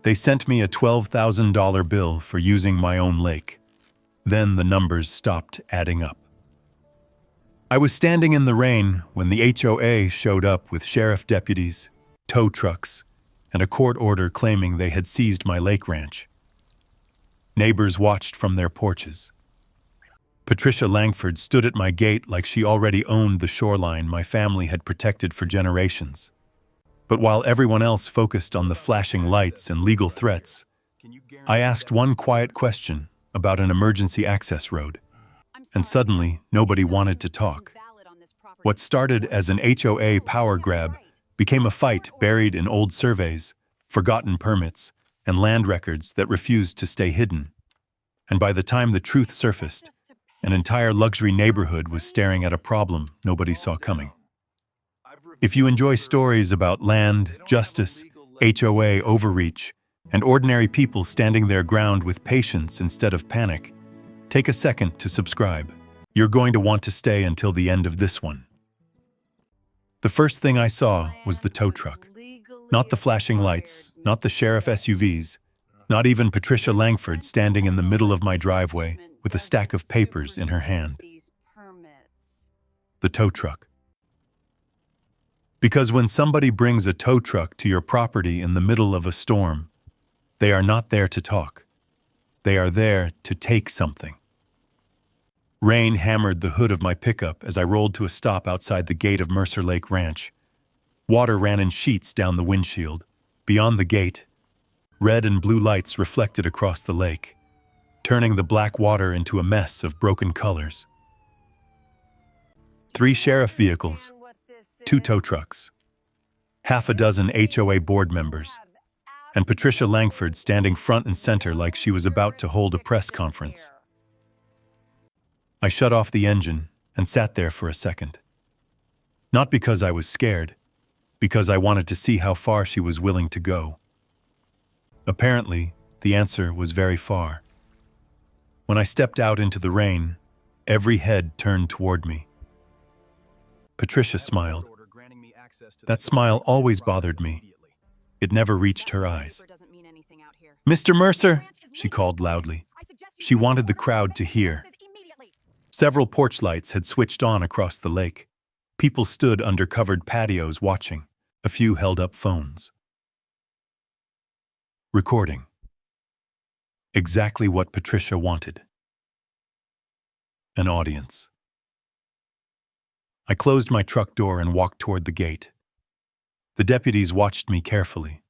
They sent me a $12,000 bill for using my own lake. Then the numbers stopped adding up. I was standing in the rain when the HOA showed up with sheriff deputies, tow trucks, and a court order claiming they had seized my lake ranch. Neighbors watched from their porches. Patricia Langford stood at my gate like she already owned the shoreline my family had protected for generations. But while everyone else focused on the flashing lights and legal threats, I asked one quiet question about an emergency access road. And suddenly, nobody wanted to talk. What started as an HOA power grab became a fight buried in old surveys, forgotten permits, and land records that refused to stay hidden. And by the time the truth surfaced, an entire luxury neighborhood was staring at a problem nobody saw coming. If you enjoy stories about land, justice, HOA overreach, and ordinary people standing their ground with patience instead of panic, take a second to subscribe. You're going to want to stay until the end of this one. The first thing I saw was the tow truck. Not the flashing lights, not the sheriff SUVs, not even Patricia Langford standing in the middle of my driveway with a stack of papers in her hand. The tow truck. Because when somebody brings a tow truck to your property in the middle of a storm, they are not there to talk. They are there to take something. Rain hammered the hood of my pickup as I rolled to a stop outside the gate of Mercer Lake Ranch. Water ran in sheets down the windshield. Beyond the gate, red and blue lights reflected across the lake, turning the black water into a mess of broken colors. 3 sheriff vehicles, 2 tow trucks, half a dozen HOA board members, and Patricia Langford standing front and center like she was about to hold a press conference. I shut off the engine and sat there for a second. Not because I was scared, because I wanted to see how far she was willing to go. Apparently, the answer was very far. When I stepped out into the rain, every head turned toward me. Patricia smiled. That smile always bothered me. It never reached her eyes. "Mr. Mercer," she called loudly. She wanted the crowd to hear. Several porch lights had switched on across the lake. People stood under covered patios watching. A few held up phones. Recording. Exactly what Patricia wanted. An audience. I closed my truck door and walked toward the gate. The deputies watched me carefully.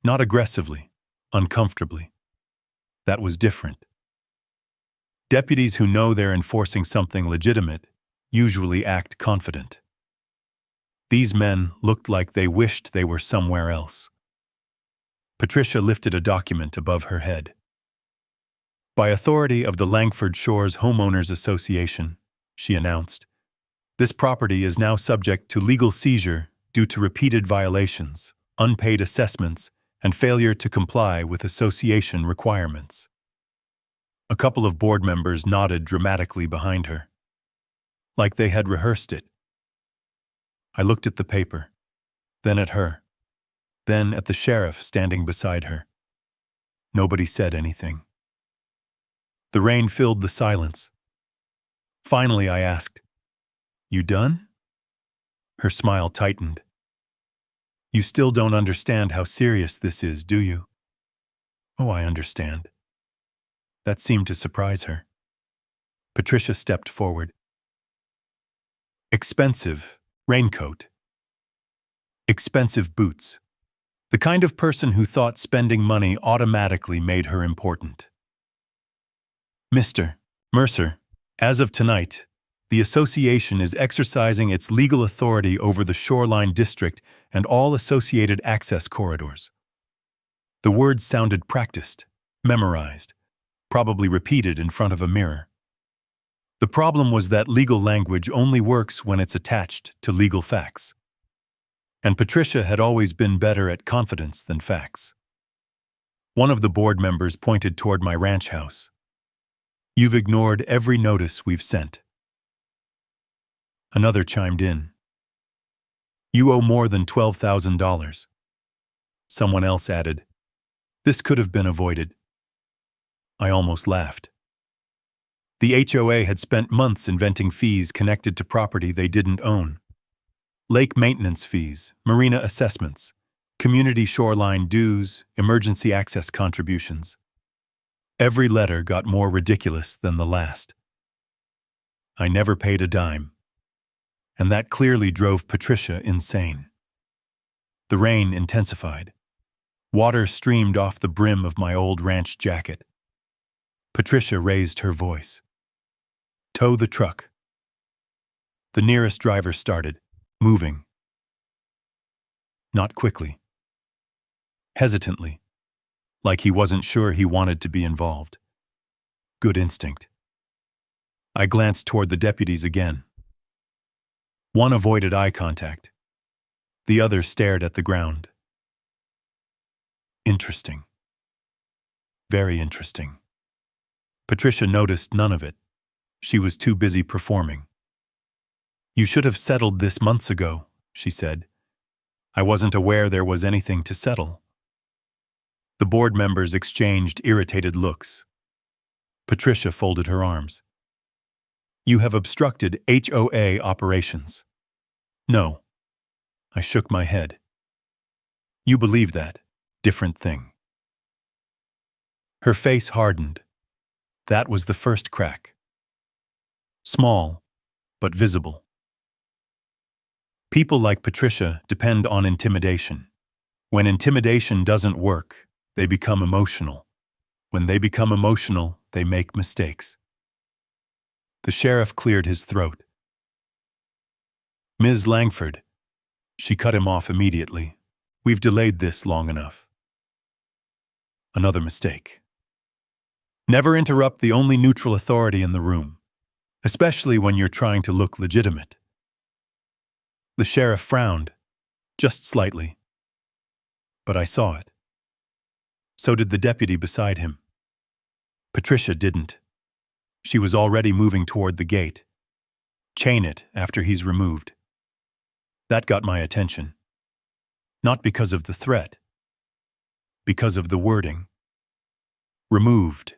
Not aggressively, uncomfortably. That was different. Deputies who know they're enforcing something legitimate usually act confident. These men looked like they wished they were somewhere else. Patricia lifted a document above her head. "By authority of the Langford Shores Homeowners Association," she announced, "this property is now subject to legal seizure due to repeated violations, unpaid assessments, and failure to comply with association requirements." A couple of board members nodded dramatically behind her, like they had rehearsed it. I looked at the paper, then at her, then at the sheriff standing beside her. Nobody said anything. The rain filled the silence. Finally, I asked, "You done?" Her smile tightened. "You still don't understand how serious this is, do you?" "Oh, I understand." That seemed to surprise her. Patricia stepped forward. Expensive raincoat. Expensive boots. The kind of person who thought spending money automatically made her important. "Mr. Mercer, as of tonight, the association is exercising its legal authority over the shoreline district and all associated access corridors." The words sounded practiced, memorized, probably repeated in front of a mirror. The problem was that legal language only works when it's attached to legal facts. And Patricia had always been better at confidence than facts. One of the board members pointed toward my ranch house. "You've ignored every notice we've sent." Another chimed in. "You owe more than $12,000. Someone else added, This could have been avoided. I almost laughed. The HOA had spent months inventing fees connected to property they didn't own. Lake maintenance fees, marina assessments, community shoreline dues, emergency access contributions. Every letter got more ridiculous than the last. I never paid a dime, and that clearly drove Patricia insane. The rain intensified. Water streamed off the brim of my old ranch jacket. Patricia raised her voice. "Tow the truck." The nearest driver started, moving. Not quickly. Hesitantly, like he wasn't sure he wanted to be involved. Good instinct. I glanced toward the deputies again. One avoided eye contact. The other stared at the ground. Interesting. Very interesting. Patricia noticed none of it. She was too busy performing. "You should have settled this months ago," she said. "I wasn't aware there was anything to settle." The board members exchanged irritated looks. Patricia folded her arms. "You have obstructed HOA operations." "No." I shook my head. "You believe that. Different thing." Her face hardened. That was the first crack. Small, but visible. People like Patricia depend on intimidation. When intimidation doesn't work, they become emotional. When they become emotional, they make mistakes. The sheriff cleared his throat. "Ms. Langford." She cut him off immediately. "We've delayed this long enough." Another mistake. Never interrupt the only neutral authority in the room, especially when you're trying to look legitimate. The sheriff frowned, just slightly. But I saw it. So did the deputy beside him. Patricia didn't. She was already moving toward the gate. "Chain it after he's removed." That got my attention. Not because of the threat. Because of the wording. Removed.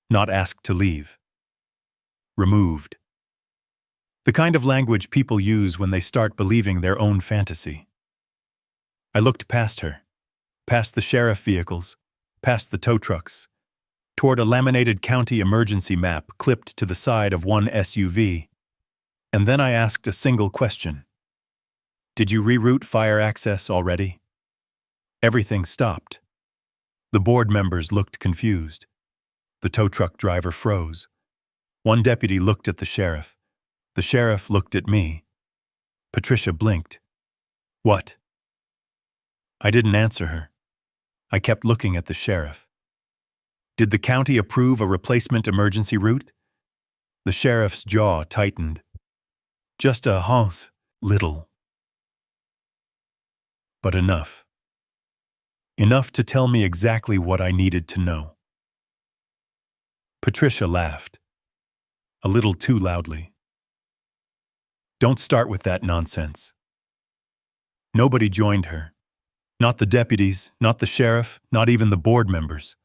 Not asked to leave. Removed. The kind of language people use when they start believing their own fantasy. I looked past her, past the sheriff vehicles, past the tow trucks, toward a laminated county emergency map clipped to the side of one SUV, and then I asked a single question. "Did you reroute fire access already?" Everything stopped. The board members looked confused. The tow truck driver froze. One deputy looked at the sheriff. The sheriff looked at me. Patricia blinked. "What?" I didn't answer her. I kept looking at the sheriff. "Did the county approve a replacement emergency route?" The sheriff's jaw tightened. "Just a little. But enough. Enough to tell me exactly what I needed to know." Patricia laughed. A little too loudly. "Don't start with that nonsense." Nobody joined her. Not the deputies, not the sheriff, not even the board members.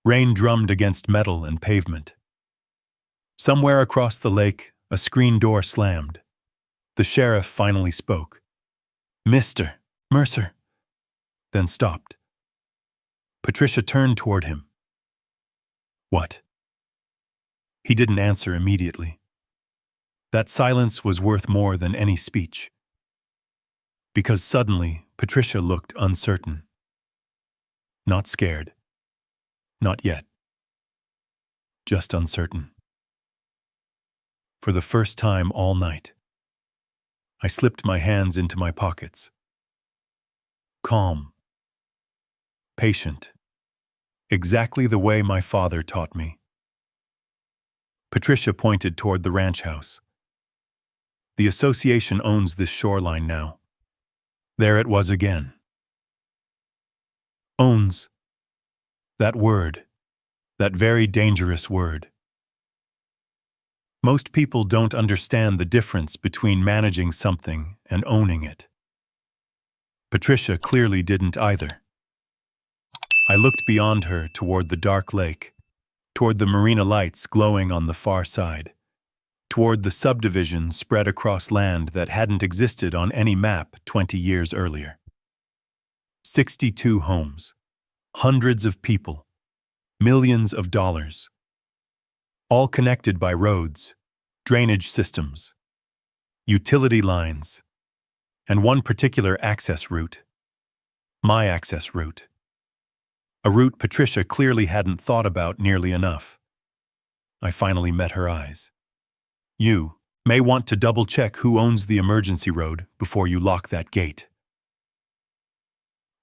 Rain drummed against metal and pavement. Somewhere across the lake, a screen door slammed. The sheriff finally spoke. "Mr. Mercer," then stopped. Patricia turned toward him. "What?" He didn't answer immediately. That silence was worth more than any speech. Because suddenly, Patricia looked uncertain. Not scared. Not yet. Just uncertain. For the first time all night, I slipped my hands into my pockets. Calm. Patient. Exactly the way my father taught me. Patricia pointed toward the ranch house. "The association owns this shoreline now." There it was again. Owns. That word. That very dangerous word. Most people don't understand the difference between managing something and owning it. Patricia clearly didn't either. I looked beyond her toward the dark lake, toward the marina lights glowing on the far side, toward the subdivision spread across land that hadn't existed on any map 20 years earlier. 62 homes, hundreds of people, millions of dollars, all connected by roads, drainage systems, utility lines, and one particular access route, my access route. A route Patricia clearly hadn't thought about nearly enough. I finally met her eyes. You may want to double-check who owns the emergency road before you lock that gate.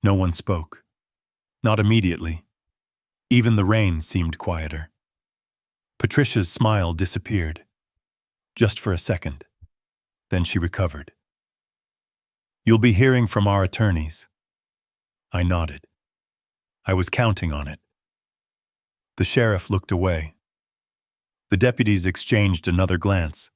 No one spoke. Not immediately. Even the rain seemed quieter. Patricia's smile disappeared. Just for a second. Then she recovered. You'll be hearing from our attorneys. I nodded. I was counting on it. The sheriff looked away. The deputies exchanged another glance.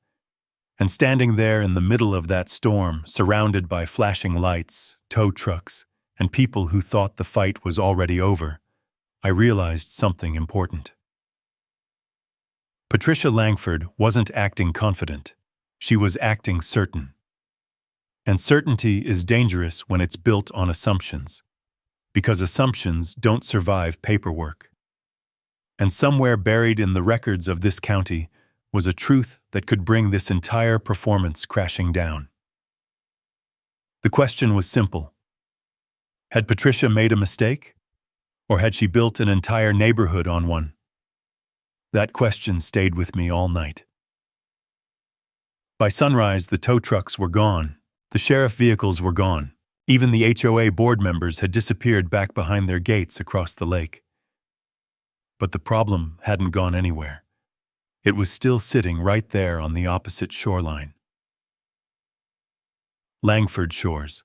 And standing there in the middle of that storm, surrounded by flashing lights, tow trucks, and people who thought the fight was already over, I realized something important. Patricia Langford wasn't acting confident. She was acting certain. And certainty is dangerous when it's built on assumptions, because assumptions don't survive paperwork. And somewhere buried in the records of this county was a truth that could bring this entire performance crashing down. The question was simple. Had Patricia made a mistake? Or had she built an entire neighborhood on one? That question stayed with me all night. By sunrise, the tow trucks were gone. The sheriff vehicles were gone. Even the HOA board members had disappeared back behind their gates across the lake. But the problem hadn't gone anywhere. It was still sitting right there on the opposite shoreline. Langford Shores.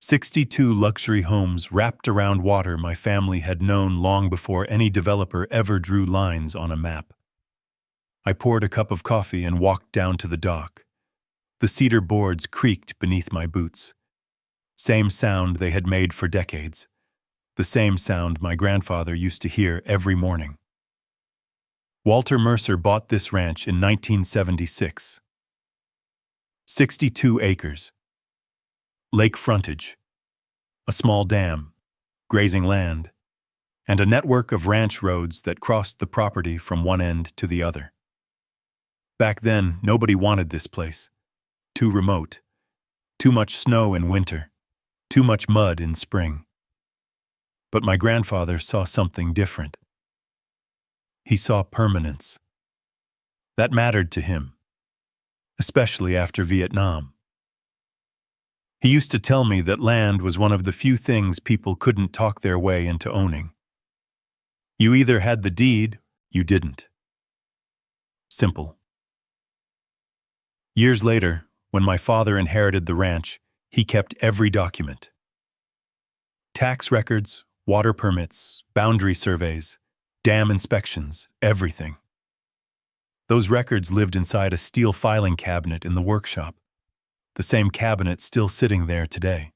62 luxury homes wrapped around water my family had known long before any developer ever drew lines on a map. I poured a cup of coffee and walked down to the dock. The cedar boards creaked beneath my boots. Same sound they had made for decades. The same sound my grandfather used to hear every morning. Walter Mercer bought this ranch in 1976. 62 acres. Lake frontage, a small dam, grazing land, and a network of ranch roads that crossed the property from one end to the other. Back then, nobody wanted this place. Too remote, too much snow in winter, too much mud in spring. But my grandfather saw something different. He saw permanence. That mattered to him, especially after Vietnam. He used to tell me that land was one of the few things people couldn't talk their way into owning. You either had the deed, you didn't. Simple. Years later, when my father inherited the ranch, he kept every document. Tax records, water permits, boundary surveys, dam inspections, everything. Those records lived inside a steel filing cabinet in the workshop. The same cabinet still sitting there today.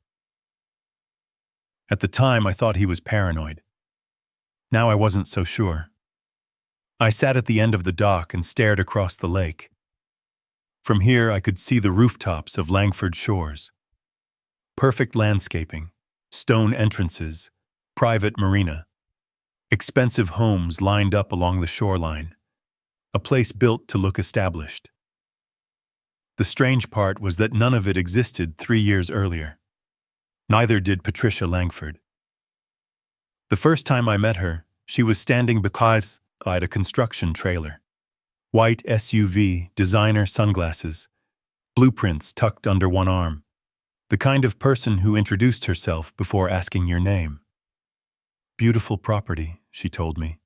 At the time, I thought he was paranoid. Now I wasn't so sure. I sat at the end of the dock and stared across the lake. From here, I could see the rooftops of Langford Shores. Perfect landscaping, stone entrances, private marina, expensive homes lined up along the shoreline, a place built to look established. The strange part was that none of it existed 3 years earlier. Neither did Patricia Langford. The first time I met her, she was standing beside a construction trailer. White SUV, designer sunglasses, blueprints tucked under one arm. The kind of person who introduced herself before asking your name. Beautiful property, she told me.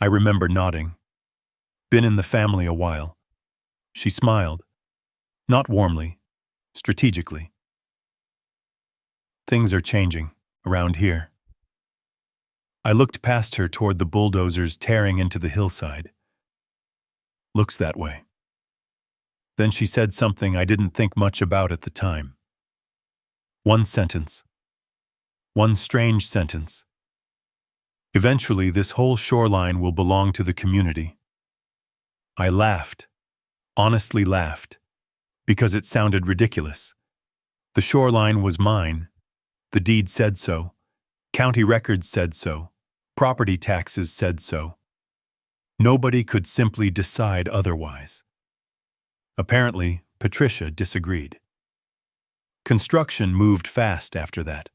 I remember nodding. Been in the family a while. She smiled. Not warmly, strategically. Things are changing around here. I looked past her toward the bulldozers tearing into the hillside. Looks that way. Then she said something I didn't think much about at the time. One sentence. One strange sentence. Eventually, this whole shoreline will belong to the community. I laughed, honestly laughed, because it sounded ridiculous. The shoreline was mine. The deed said so. County records said so. Property taxes said so. Nobody could simply decide otherwise. Apparently, Patricia disagreed. Construction moved fast after that.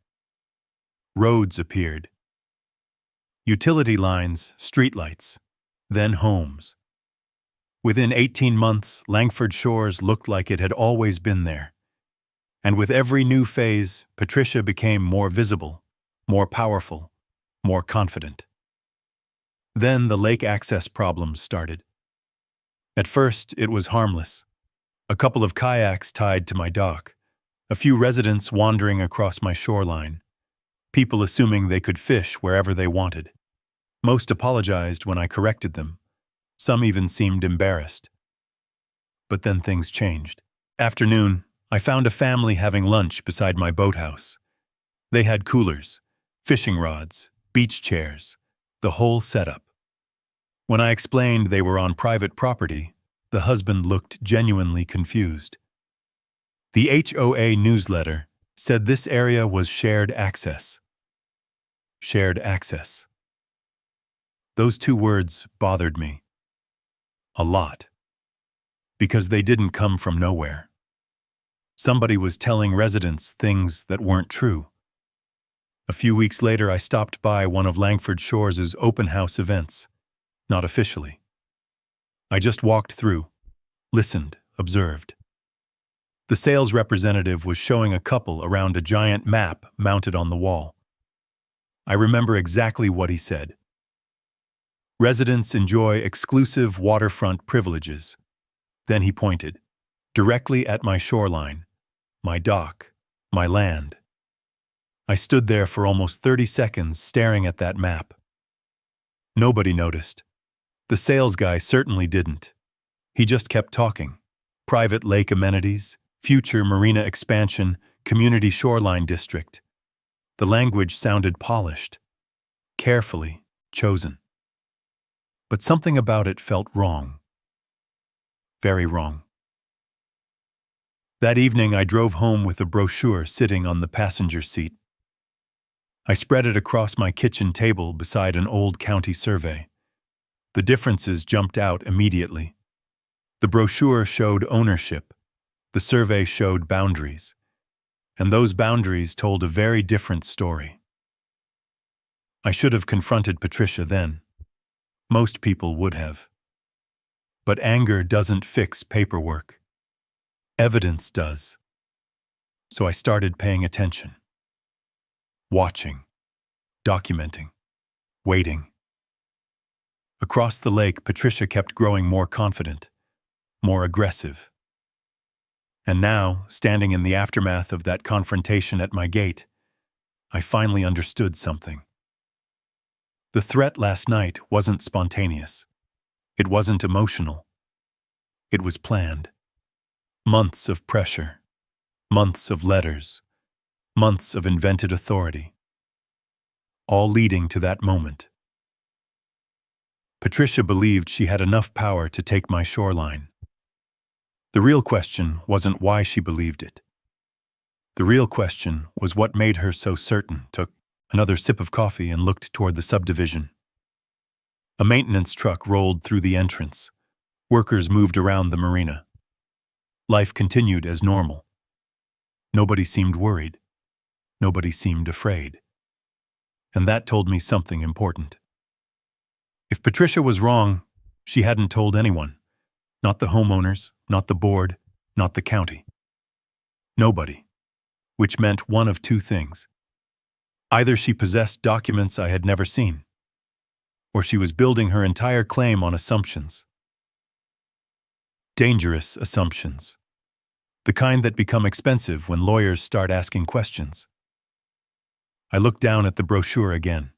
Roads appeared. Utility lines, streetlights, then homes. Within 18 months, Langford Shores looked like it had always been there. And with every new phase, Patricia became more visible, more powerful, more confident. Then the lake access problems started. At first, it was harmless. A couple of kayaks tied to my dock, a few residents wandering across my shoreline, people assuming they could fish wherever they wanted. Most apologized when I corrected them. Some even seemed embarrassed. But then things changed. Afternoon, I found a family having lunch beside my boathouse. They had coolers, fishing rods, beach chairs, the whole setup. When I explained they were on private property, the husband looked genuinely confused. The HOA newsletter said this area was shared access. Shared access. Those two words bothered me. A lot. Because they didn't come from nowhere. Somebody was telling residents things that weren't true. A few weeks later, I stopped by one of Langford Shores' open house events. Not officially. I just walked through, listened, observed. The sales representative was showing a couple around a giant map mounted on the wall. I remember exactly what he said. Residents enjoy exclusive waterfront privileges. Then he pointed, directly at my shoreline, my dock, my land. I stood there for almost 30 seconds staring at that map. Nobody noticed. The sales guy certainly didn't. He just kept talking. Private lake amenities, future marina expansion, community shoreline district. The language sounded polished, carefully chosen. But something about it felt wrong. Very wrong. That evening, I drove home with a brochure sitting on the passenger seat. I spread it across my kitchen table beside an old county survey. The differences jumped out immediately. The brochure showed ownership. The survey showed boundaries. And those boundaries told a very different story. I should have confronted Patricia then. Most people would have. But anger doesn't fix paperwork. Evidence does. So I started paying attention. Watching. Documenting. Waiting. Across the lake, Patricia kept growing more confident, more aggressive. And now, standing in the aftermath of that confrontation at my gate, I finally understood something. The threat last night wasn't spontaneous. It wasn't emotional. It was planned. Months of pressure. Months of letters. Months of invented authority. All leading to that moment. Patricia believed she had enough power to take my shoreline. The real question wasn't why she believed it. The real question was what made her so certain. Took another sip of coffee and looked toward the subdivision. A maintenance truck rolled through the entrance. Workers moved around the marina. Life continued as normal. Nobody seemed worried. Nobody seemed afraid. And that told me something important. If Patricia was wrong, she hadn't told anyone. Not the homeowners, not the board, not the county. Nobody. Which meant one of two things. Either she possessed documents I had never seen, or she was building her entire claim on assumptions. Dangerous assumptions. The kind that become expensive when lawyers start asking questions. I looked down at the brochure again.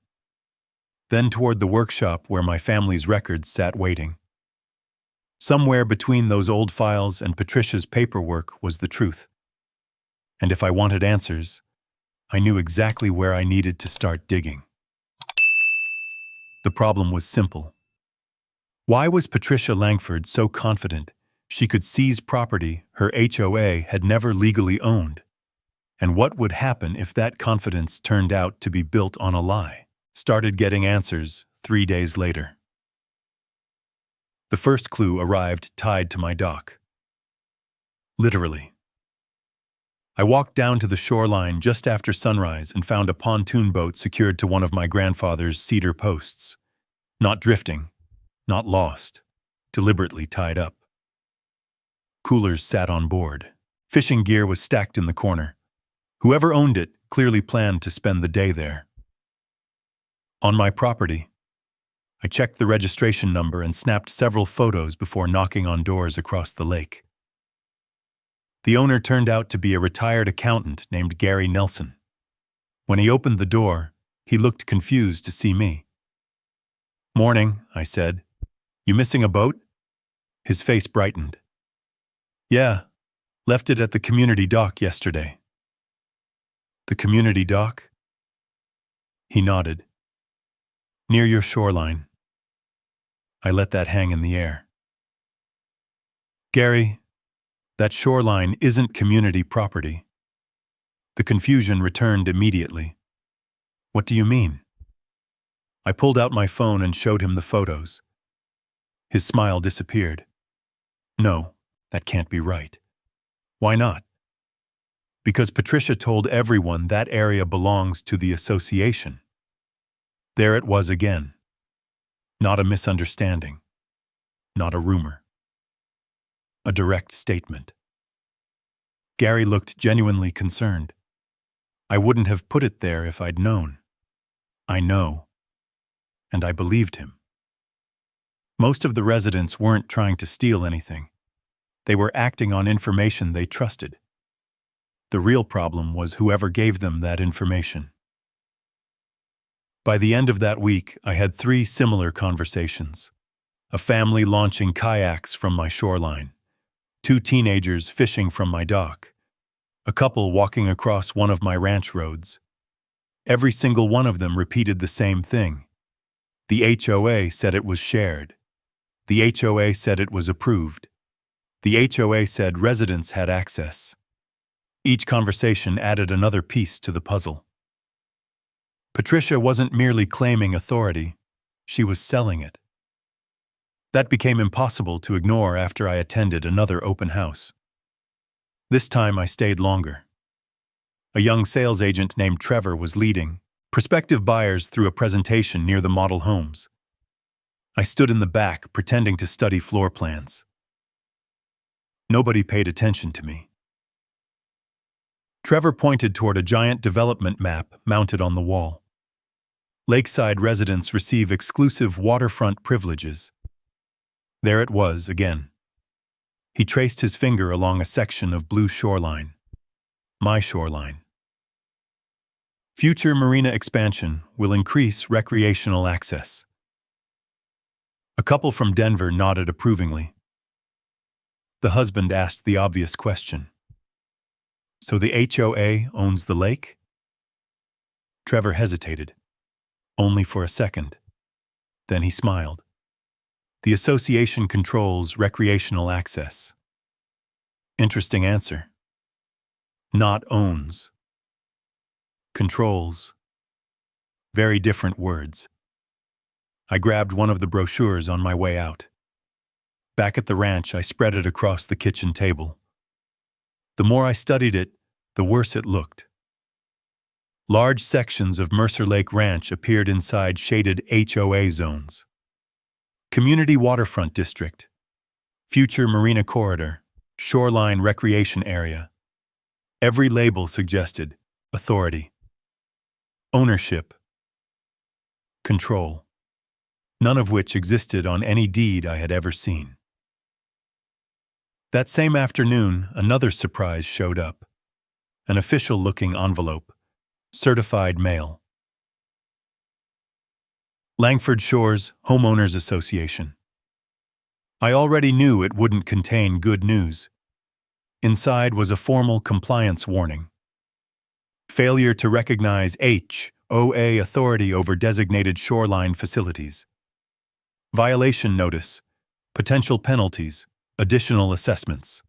Then toward the workshop where my family's records sat waiting. Somewhere between those old files and Patricia's paperwork was the truth. And if I wanted answers, I knew exactly where I needed to start digging. The problem was simple. Why was Patricia Langford so confident she could seize property her HOA had never legally owned? And what would happen if that confidence turned out to be built on a lie? Started getting answers 3 days later. The first clue arrived tied to my dock. Literally. I walked down to the shoreline just after sunrise and found a pontoon boat secured to one of my grandfather's cedar posts. Not drifting, not lost, deliberately tied up. Coolers sat on board. Fishing gear was stacked in the corner. Whoever owned it clearly planned to spend the day there. On my property, I checked the registration number and snapped several photos before knocking on doors across the lake. The owner turned out to be a retired accountant named Gary Nelson. When he opened the door, he looked confused to see me. "Morning," I said. "You missing a boat?" His face brightened. "Yeah, left it at the community dock yesterday." "The community dock?" He nodded. "Near your shoreline." I let that hang in the air. "Gary, that shoreline isn't community property." The confusion returned immediately. "What do you mean?" I pulled out my phone and showed him the photos. His smile disappeared. "No, that can't be right." "Why not?" "Because Patricia told everyone that area belongs to the association." There it was again. Not a misunderstanding. Not a rumor. A direct statement. Gary looked genuinely concerned. "I wouldn't have put it there if I'd known." I know. And I believed him. Most of the residents weren't trying to steal anything. They were acting on information they trusted. The real problem was whoever gave them that information. By the end of that week, I had 3 similar conversations. A family launching kayaks from my shoreline. 2 teenagers fishing from my dock. A couple walking across one of my ranch roads. Every single one of them repeated the same thing. The HOA said it was shared. The HOA said it was approved. The HOA said residents had access. Each conversation added another piece to the puzzle. Patricia wasn't merely claiming authority, she was selling it. That became impossible to ignore after I attended another open house. This time I stayed longer. A young sales agent named Trevor was leading prospective buyers through a presentation near the model homes. I stood in the back, pretending to study floor plans. Nobody paid attention to me. Trevor pointed toward a giant development map mounted on the wall. Lakeside residents receive exclusive waterfront privileges. There it was again. He traced his finger along a section of blue shoreline. My shoreline. Future marina expansion will increase recreational access. A couple from Denver nodded approvingly. The husband asked the obvious question. "So the HOA owns the lake?" Trevor hesitated, only for a second. Then he smiled. "The association controls recreational access." Interesting answer. Not owns. Controls. Very different words. I grabbed one of the brochures on my way out. Back at the ranch, I spread it across the kitchen table. The more I studied it, the worse it looked. Large sections of Mercer Lake Ranch appeared inside shaded HOA zones. Community Waterfront District, Future Marina Corridor, Shoreline Recreation Area. Every label suggested authority, ownership, control, none of which existed on any deed I had ever seen. That same afternoon, another surprise showed up. An official-looking envelope. Certified mail. Langford Shores Homeowners Association. I already knew it wouldn't contain good news. Inside was a formal compliance warning. Failure to recognize HOA authority over designated shoreline facilities. Violation notice. Potential penalties. Additional assessments.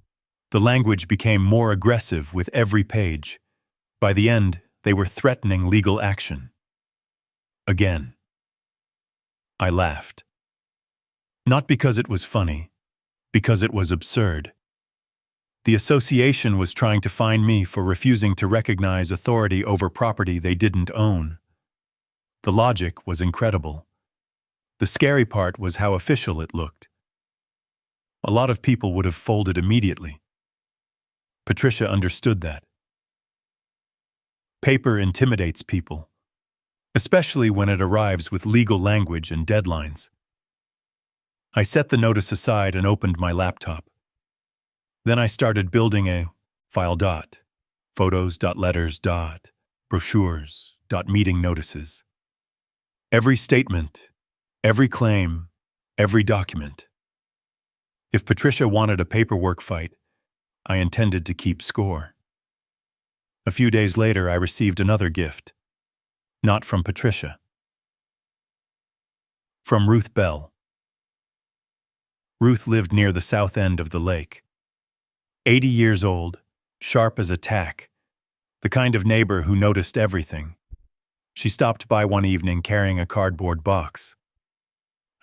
The language became more aggressive with every page. By the end, they were threatening legal action. Again. I laughed. Not because it was funny, because it was absurd. The association was trying to fine me for refusing to recognize authority over property they didn't own. The logic was incredible. The scary part was how official it looked. A lot of people would have folded immediately. Patricia understood that. Paper intimidates people, especially when it arrives with legal language and deadlines. I set the notice aside and opened my laptop. Then I started building a file. Photos, letters, brochures, meeting notices. Every statement, every claim, every document. If Patricia wanted a paperwork fight, I intended to keep score. A few days later, I received another gift. Not from Patricia. From Ruth Bell. Ruth lived near the south end of the lake. 80 years old, sharp as a tack, the kind of neighbor who noticed everything. She stopped by one evening carrying a cardboard box.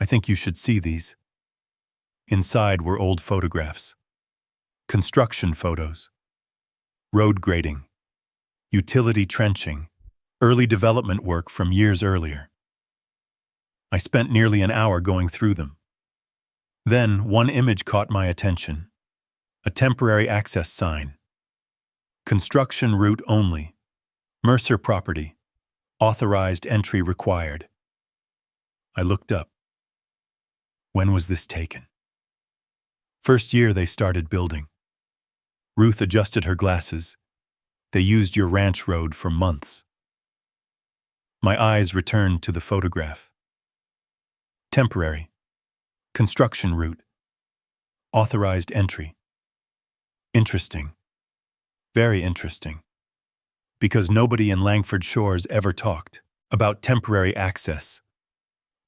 I think you should see these. Inside were old photographs. Construction photos. Road grading. Utility trenching. Early development work from years earlier. I spent nearly an hour going through them. Then one image caught my attention. A temporary access sign. Construction route only. Mercer property. Authorized entry required. I looked up. When was this taken? First year they started building. Ruth adjusted her glasses. They used your ranch road for months. My eyes returned to the photograph. Temporary. Construction route. Authorized entry. Interesting. Very interesting. Because nobody in Langford Shores ever talked about temporary access.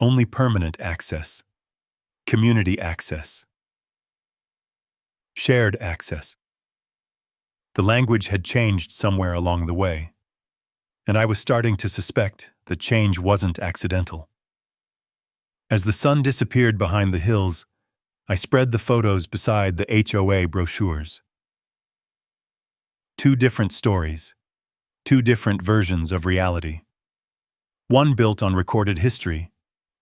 Only permanent access. Community access. Shared access. The language had changed somewhere along the way, and I was starting to suspect the change wasn't accidental. As the sun disappeared behind the hills, I spread the photos beside the HOA brochures. Two different stories, two different versions of reality. One built on recorded history,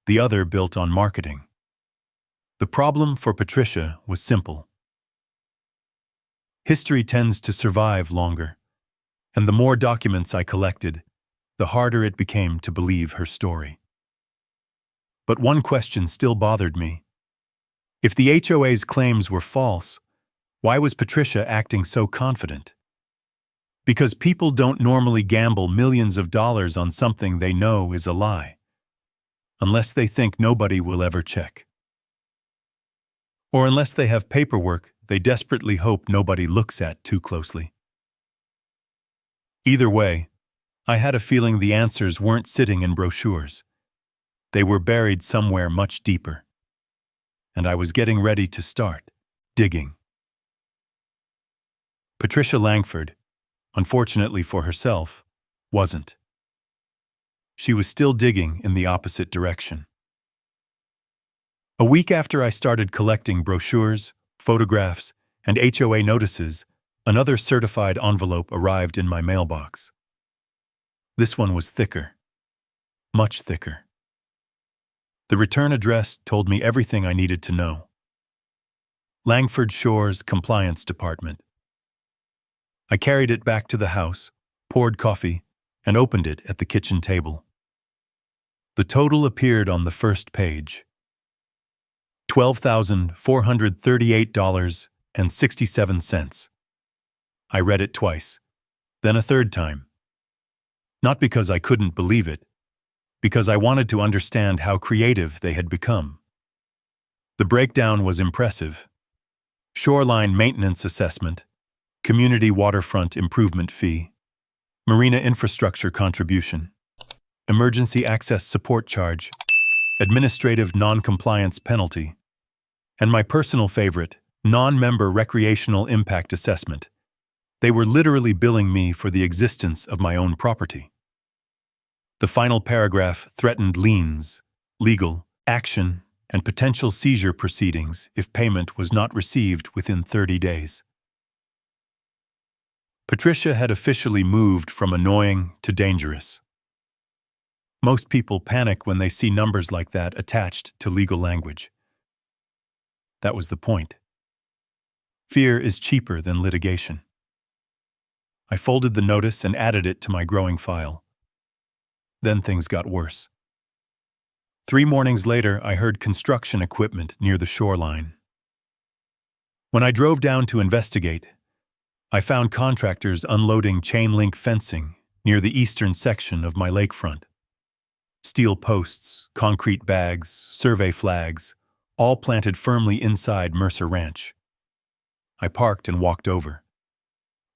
the other built on marketing. The problem for Patricia was simple. History tends to survive longer, and the more documents I collected, the harder it became to believe her story. But one question still bothered me. If the HOA's claims were false, why was Patricia acting so confident? Because people don't normally gamble millions of dollars on something they know is a lie, unless they think nobody will ever check. Or unless they have paperwork they desperately hope nobody looks at too closely. Either way, I had a feeling the answers weren't sitting in brochures. They were buried somewhere much deeper. And I was getting ready to start digging. Patricia Langford, unfortunately for herself, wasn't. She was still digging in the opposite direction. A week after I started collecting brochures, photographs, and HOA notices, another certified envelope arrived in my mailbox. This one was thicker. Much thicker. The return address told me everything I needed to know. Langford Shores Compliance Department. I carried it back to the house, poured coffee, and opened it at the kitchen table. The total appeared on the first page. $12,438.67. I read it twice, then a third time. Not because I couldn't believe it, because I wanted to understand how creative they had become. The breakdown was impressive. Shoreline maintenance assessment, community waterfront improvement fee, Marina infrastructure contribution, emergency access support charge, administrative non-compliance penalty, and my personal favorite, non-member recreational impact assessment. They were literally billing me for the existence of my own property. The final paragraph threatened liens, legal action, and potential seizure proceedings if payment was not received within 30 days. Patricia had officially moved from annoying to dangerous. Most people panic when they see numbers like that attached to legal language. That was the point. Fear is cheaper than litigation. I folded the notice and added it to my growing file. Then things got worse. 3 mornings later, I heard construction equipment near the shoreline. When I drove down to investigate, I found contractors unloading chain-link fencing near the eastern section of my lakefront. Steel posts, concrete bags, survey flags, all planted firmly inside Mercer Ranch. I parked and walked over.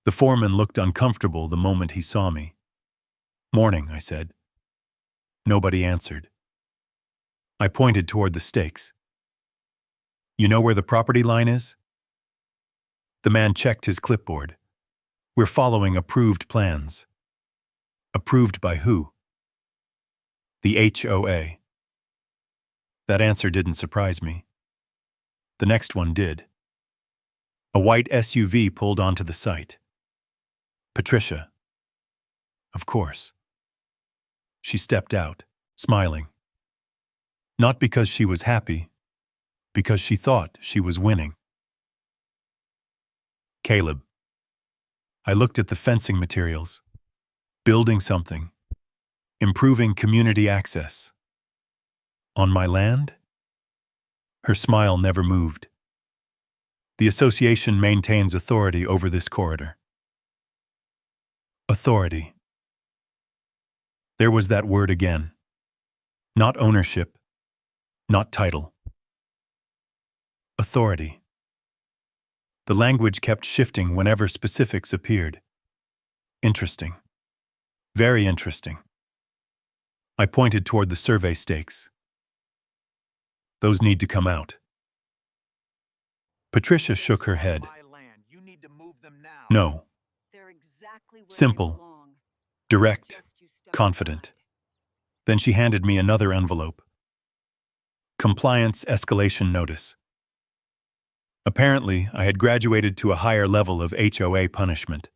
The foreman looked uncomfortable the moment he saw me. "Morning," I said. Nobody answered. I pointed toward the stakes. "You know where the property line is?" The man checked his clipboard. "We're following approved plans." "Approved by who?" "The HOA." That answer didn't surprise me. The next one did. A white SUV pulled onto the site. Patricia. Of course. She stepped out, smiling. Not because she was happy, because she thought she was winning. Caleb. I looked at the fencing materials. Building something. Improving community access. On my land? Her smile never moved. The association maintains authority over this corridor. Authority. There was that word again. Not ownership, not title. Authority. The language kept shifting whenever specifics appeared. Interesting. Very interesting. I pointed toward the survey stakes. Those need to come out. Patricia shook her head. No. Simple, direct, confident. Then she handed me another envelope. Compliance escalation notice. Apparently, I had graduated to a higher level of HOA punishment.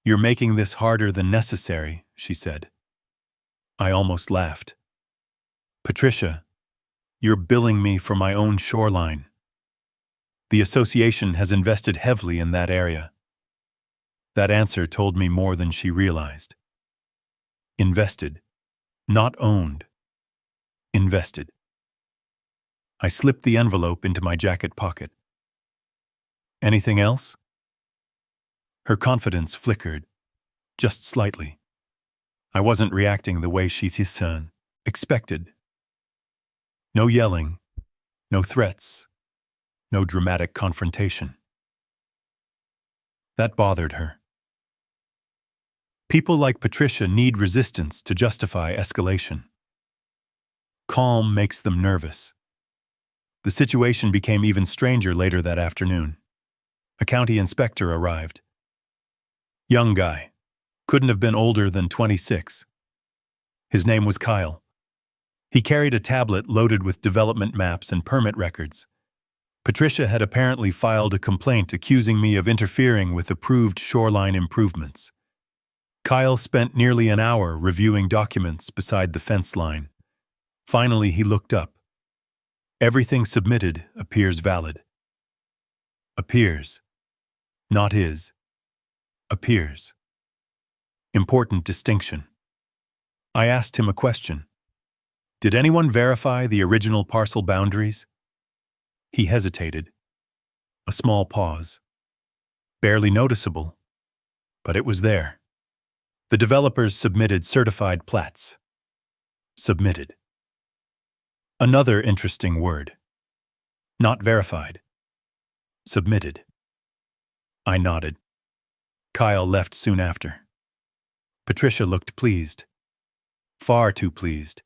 "You're making this harder than necessary," she said. I almost laughed. "Patricia, you're billing me for my own shoreline. The association has invested heavily in that area." That answer told me more than she realized. Invested. Not owned. Invested. I slipped the envelope into my jacket pocket. Anything else? Her confidence flickered, just slightly. I wasn't reacting the way she expected. No yelling, no threats, no dramatic confrontation. That bothered her. People like Patricia need resistance to justify escalation. Calm makes them nervous. The situation became even stranger later that afternoon. A county inspector arrived. Young guy. Couldn't have been older than 26. His name was Kyle. He carried a tablet loaded with development maps and permit records. Patricia had apparently filed a complaint accusing me of interfering with approved shoreline improvements. Kyle spent nearly an hour reviewing documents beside the fence line. Finally, he looked up. Everything submitted appears valid. Appears. Not is. Appears. Important distinction. I asked him a question. Did anyone verify the original parcel boundaries? He hesitated. A small pause. Barely noticeable, but it was there. The developers submitted certified plats. Submitted. Another interesting word. Not verified. Submitted. I nodded. Kyle left soon after. Patricia looked pleased. Far too pleased.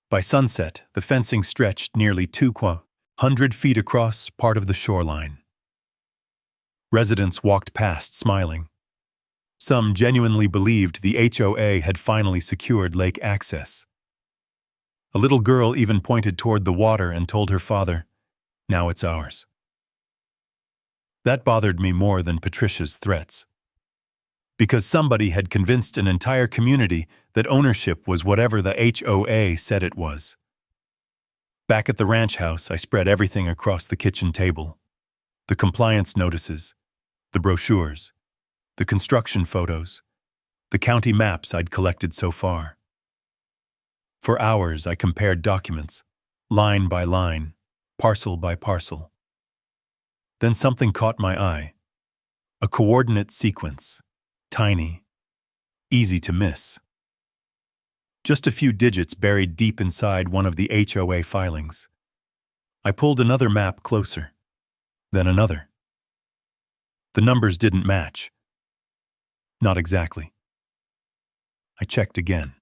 By sunset, the fencing stretched nearly 200 feet across part of the shoreline. Residents walked past, smiling. Some genuinely believed the HOA had finally secured lake access. A little girl even pointed toward the water and told her father, "Now it's ours." That bothered me more than Patricia's threats. Because somebody had convinced an entire community that ownership was whatever the HOA said it was. Back at the ranch house, I spread everything across the kitchen table. The compliance notices, the brochures, the construction photos, the county maps I'd collected so far. For hours, I compared documents, line by line, parcel by parcel. Then something caught my eye. A coordinate sequence, tiny, easy to miss. Just a few digits buried deep inside one of the HOA filings. I pulled another map closer, then another. The numbers didn't match. Not exactly. I checked again.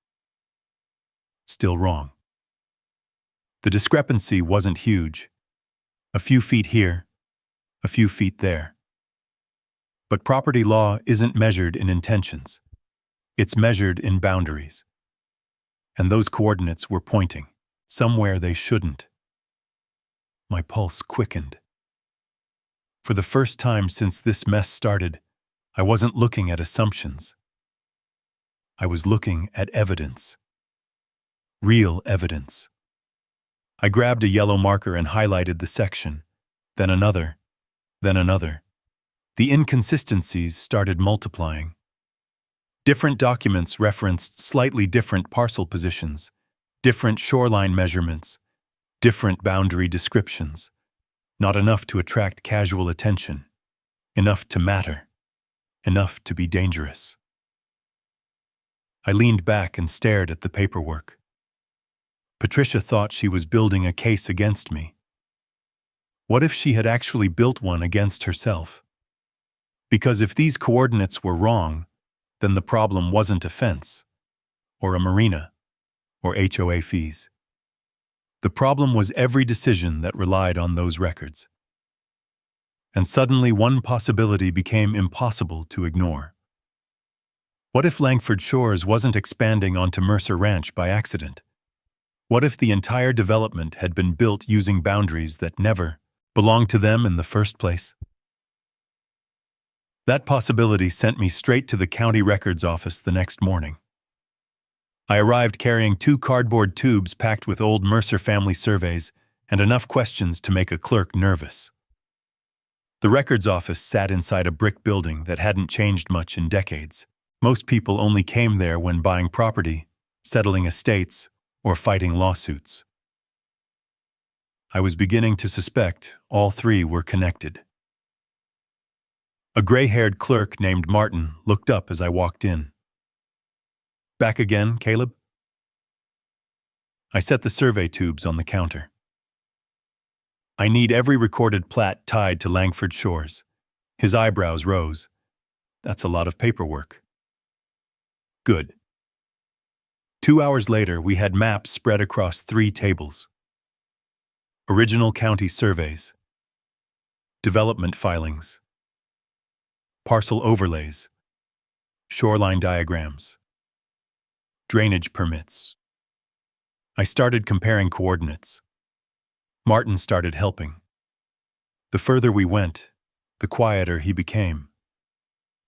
Still wrong. The discrepancy wasn't huge. A few feet here, a few feet there. But property law isn't measured in intentions. It's measured in boundaries. And those coordinates were pointing somewhere they shouldn't. My pulse quickened. For the first time since this mess started, I wasn't looking at assumptions. I was looking at evidence. Real evidence. I grabbed a yellow marker and highlighted the section, then another, then another. The inconsistencies started multiplying. Different documents referenced slightly different parcel positions, different shoreline measurements, different boundary descriptions. Not enough to attract casual attention. Enough to matter. Enough to be dangerous. I leaned back and stared at the paperwork. Patricia thought she was building a case against me. What if she had actually built one against herself? Because if these coordinates were wrong, then the problem wasn't a fence, or a marina, or HOA fees. The problem was every decision that relied on those records. And suddenly one possibility became impossible to ignore. What if Langford Shores wasn't expanding onto Mercer Ranch by accident? What if the entire development had been built using boundaries that never belonged to them in the first place? That possibility sent me straight to the county records office the next morning. I arrived carrying 2 cardboard tubes packed with old Mercer family surveys and enough questions to make a clerk nervous. The records office sat inside a brick building that hadn't changed much in decades. Most people only came there when buying property, settling estates, or fighting lawsuits. I was beginning to suspect all 3 were connected. A gray-haired clerk named Martin looked up as I walked in. "Back again, Caleb?" I set the survey tubes on the counter. "I need every recorded plat tied to Langford Shores." His eyebrows rose. "That's a lot of paperwork." "Good." 2 hours later, we had maps spread across 3 tables. Original county surveys, development filings, parcel overlays, shoreline diagrams, drainage permits. I started comparing coordinates. Martin started helping. The further we went, the quieter he became.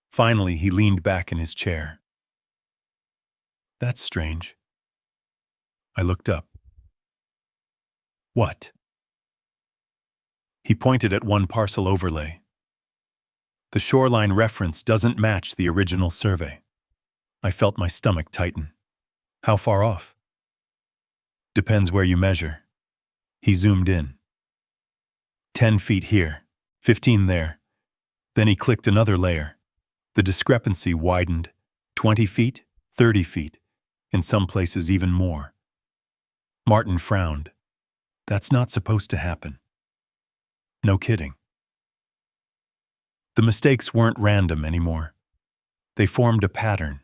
Finally, he leaned back in his chair. "That's strange." I looked up. "What?" He pointed at one parcel overlay. "The shoreline reference doesn't match the original survey." I felt my stomach tighten. "How far off?" "Depends where you measure." He zoomed in. 10 feet here, 15 there. Then he clicked another layer. The discrepancy widened. 20 feet, 30 feet, in some places even more. Martin frowned. "That's not supposed to happen." No kidding. The mistakes weren't random anymore. They formed a pattern.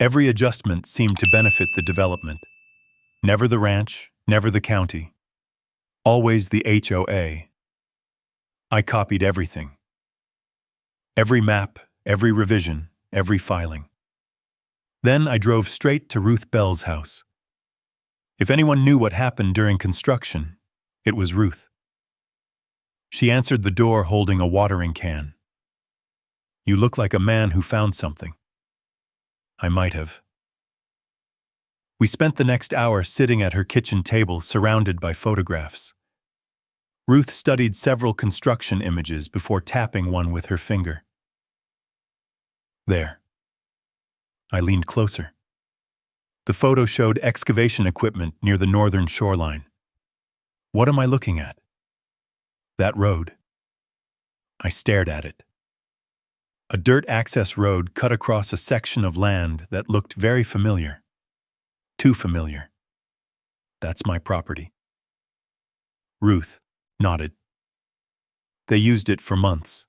Every adjustment seemed to benefit the development. Never the ranch, never the county. Always the HOA. I copied everything. Every map, every revision, every filing. Then I drove straight to Ruth Bell's house. If anyone knew what happened during construction, it was Ruth. She answered the door holding a watering can. "You look like a man who found something." I might have. We spent the next hour sitting at her kitchen table surrounded by photographs. Ruth studied several construction images before tapping one with her finger. There. I leaned closer. The photo showed excavation equipment near the northern shoreline. What am I looking at? That road. I stared at it. A dirt access road cut across a section of land that looked very familiar. Too familiar. That's my property. Ruth nodded. They used it for months.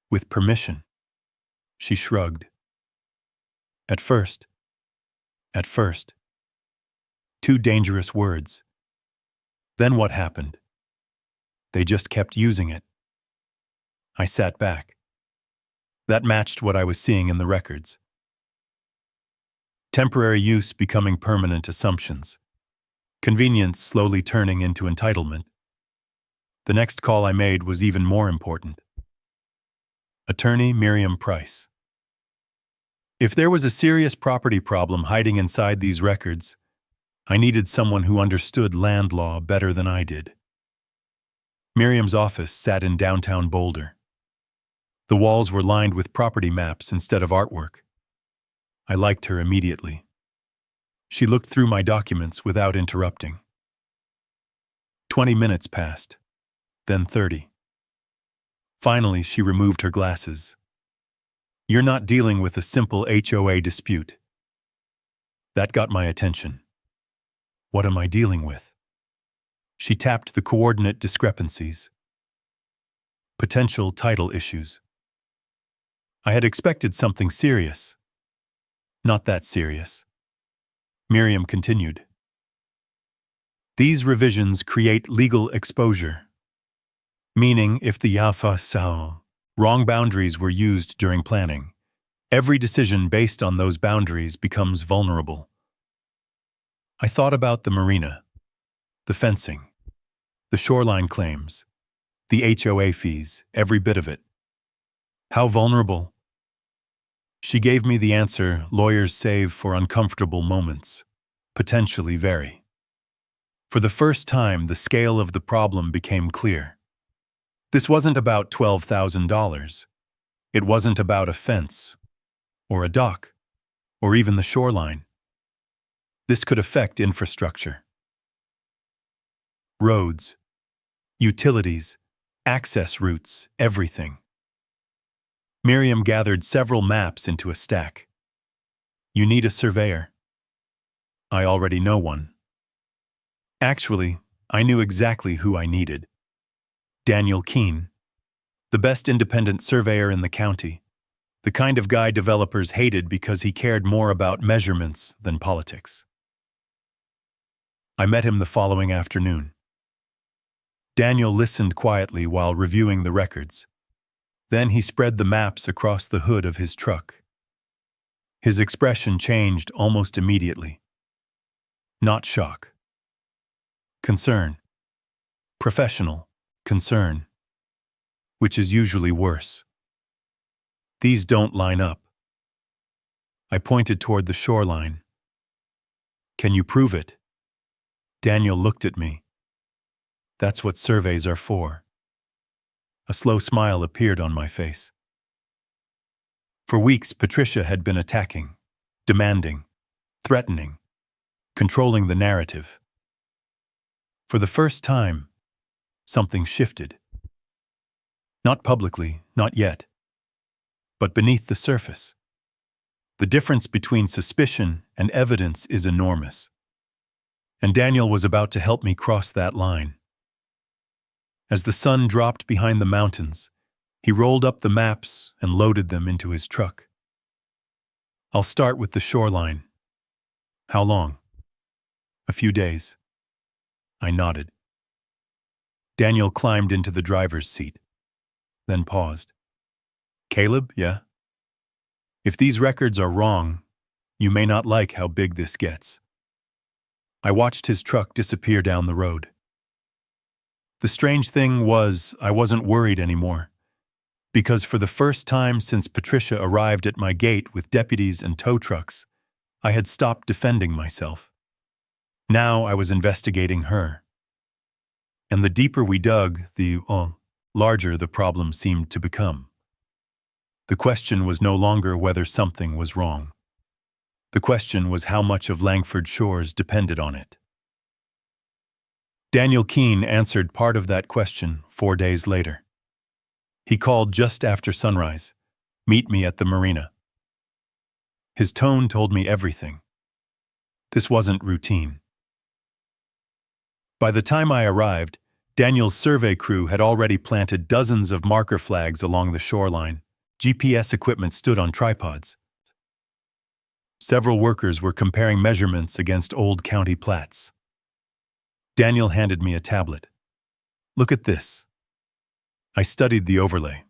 With permission. She shrugged. At first. Two dangerous words. Then what happened? They just kept using it. I sat back. That matched what I was seeing in the records. Temporary use becoming permanent assumptions. Convenience slowly turning into entitlement. The next call I made was even more important. Attorney Miriam Price. If there was a serious property problem hiding inside these records, I needed someone who understood land law better than I did. Miriam's office sat in downtown Boulder. The walls were lined with property maps instead of artwork. I liked her immediately. She looked through my documents without interrupting. 20 minutes passed, then 30. Finally, she removed her glasses. "You're not dealing with a simple HOA dispute." That got my attention. What am I dealing with? She tapped the coordinate discrepancies. Potential title issues. I had expected something serious. Not that serious. Miriam continued. These revisions create legal exposure. Meaning, if the wrong boundaries were used during planning, every decision based on those boundaries becomes vulnerable. I thought about the marina, the fencing, the shoreline claims, the HOA fees, every bit of it. How vulnerable? She gave me the answer lawyers save for uncomfortable moments, potentially very. For the first time, the scale of the problem became clear. This wasn't about $12,000. It wasn't about a fence, or a dock, or even the shoreline. This could affect infrastructure. Roads, utilities, access routes, everything. Miriam gathered several maps into a stack. You need a surveyor. I already know one. Actually, I knew exactly who I needed. Daniel Keene, the best independent surveyor in the county, the kind of guy developers hated because he cared more about measurements than politics. I met him the following afternoon. Daniel listened quietly while reviewing the records. Then he spread the maps across the hood of his truck. His expression changed almost immediately. Not shock. Concern. Professional concern. Which is usually worse. These don't line up. I pointed toward the shoreline. Can you prove it? Daniel looked at me. That's what surveys are for. A slow smile appeared on my face. For weeks, Patricia had been attacking, demanding, threatening, controlling the narrative. For the first time, something shifted. Not publicly, not yet, but beneath the surface. The difference between suspicion and evidence is enormous. And Daniel was about to help me cross that line. As the sun dropped behind the mountains, he rolled up the maps and loaded them into his truck. I'll start with the shoreline. How long? A few days. I nodded. Daniel climbed into the driver's seat, then paused. Caleb, yeah? If these records are wrong, you may not like how big this gets. I watched his truck disappear down the road. The strange thing was, I wasn't worried anymore, because for the first time since Patricia arrived at my gate with deputies and tow trucks, I had stopped defending myself. Now I was investigating her. And the deeper we dug, the larger the problem seemed to become. The question was no longer whether something was wrong. The question was how much of Langford Shores depended on it. Daniel Keene answered part of that question 4 days later. He called just after sunrise. Meet me at the marina. His tone told me everything. This wasn't routine. By the time I arrived, Daniel's survey crew had already planted dozens of marker flags along the shoreline. GPS equipment stood on tripods. Several workers were comparing measurements against old county plats. Daniel handed me a tablet. Look at this. I studied the overlay.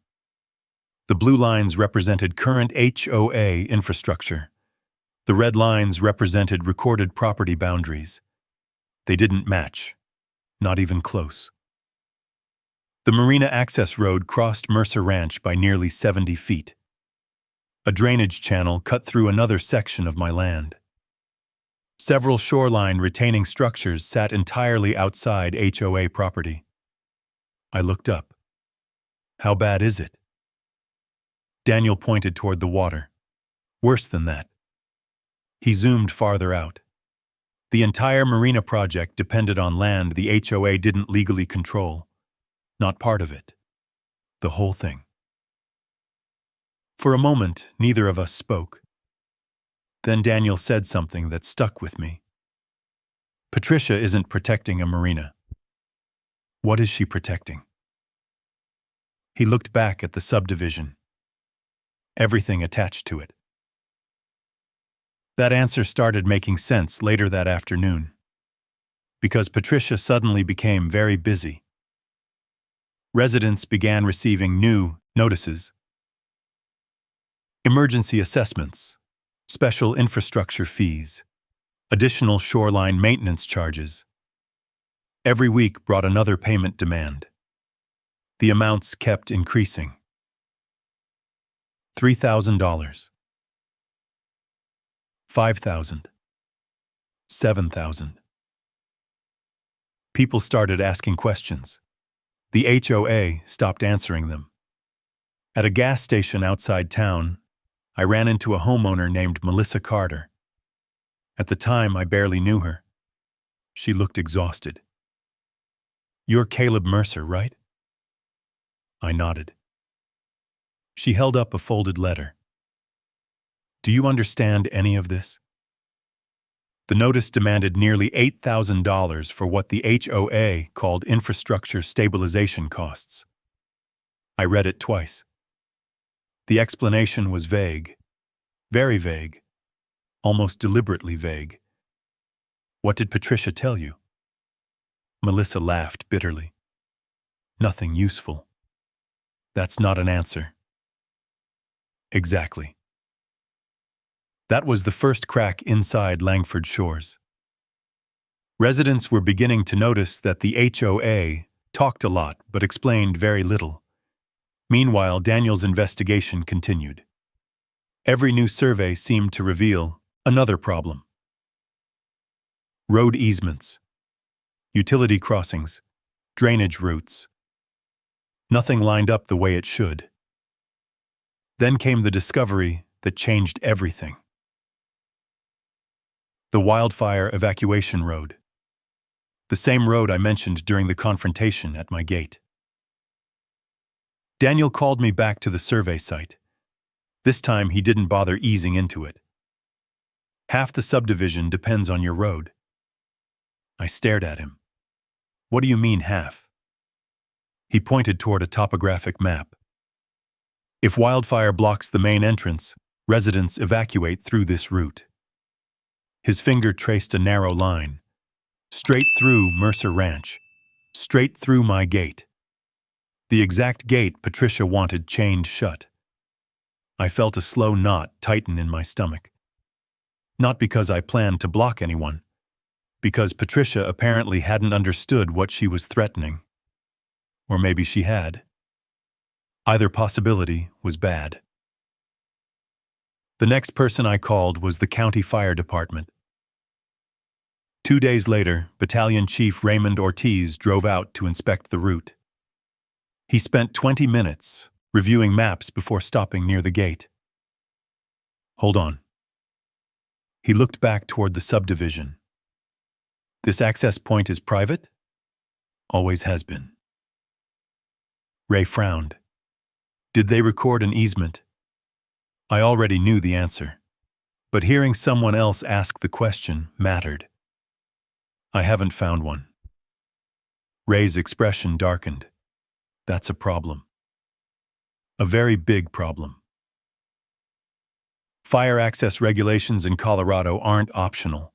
The blue lines represented current HOA infrastructure. The red lines represented recorded property boundaries. They didn't match, not even close. The marina access road crossed Mercer Ranch by nearly 70 feet. A drainage channel cut through another section of my land. Several shoreline retaining structures sat entirely outside HOA property. I looked up. How bad is it? Daniel pointed toward the water. Worse than that. He zoomed farther out. The entire marina project depended on land the HOA didn't legally control. Not part of it. The whole thing. For a moment, neither of us spoke. Then Daniel said something that stuck with me. Patricia isn't protecting a marina. What is she protecting? He looked back at the subdivision. Everything attached to it. That answer started making sense later that afternoon, because Patricia suddenly became very busy. Residents began receiving new notices, emergency assessments, special infrastructure fees, additional shoreline maintenance charges. Every week brought another payment demand. The amounts kept increasing. $3,000, $5,000, $7,000. People started asking questions. The HOA stopped answering them. At a gas station outside town, I ran into a homeowner named Melissa Carter. At the time, I barely knew her. She looked exhausted. You're Caleb Mercer, right? I nodded. She held up a folded letter. Do you understand any of this? The notice demanded nearly $8,000 for what the HOA called infrastructure stabilization costs. I read it twice. The explanation was vague, very vague, almost deliberately vague. What did Patricia tell you? Melissa laughed bitterly. Nothing useful. That's not an answer. Exactly. That was the first crack inside Langford Shores. Residents were beginning to notice that the HOA talked a lot but explained very little. Meanwhile, Daniel's investigation continued. Every new survey seemed to reveal another problem. Road easements, utility crossings, drainage routes. Nothing lined up the way it should. Then came the discovery that changed everything. The wildfire evacuation road. The same road I mentioned during the confrontation at my gate. Daniel called me back to the survey site. This time he didn't bother easing into it. Half the subdivision depends on your road. I stared at him. What do you mean half? He pointed toward a topographic map. If wildfire blocks the main entrance, Residents evacuate through this route. His finger traced a narrow line, straight through Mercer Ranch, straight through my gate. The exact gate Patricia wanted chained shut. I felt a slow knot tighten in my stomach. Not because I planned to block anyone, because Patricia apparently hadn't understood what she was threatening. Or maybe she had. Either possibility was bad. The next person I called was the county fire department. 2 days later, Battalion Chief Raymond Ortiz drove out to inspect the route. He spent 20 minutes reviewing maps before stopping near the gate. Hold on. He looked back toward the subdivision. This access point is private? Always has been. Ray frowned. Did they record an easement? I already knew the answer, but hearing someone else ask the question mattered. I haven't found one. Ray's expression darkened. That's a problem. A very big problem. Fire access regulations in Colorado aren't optional.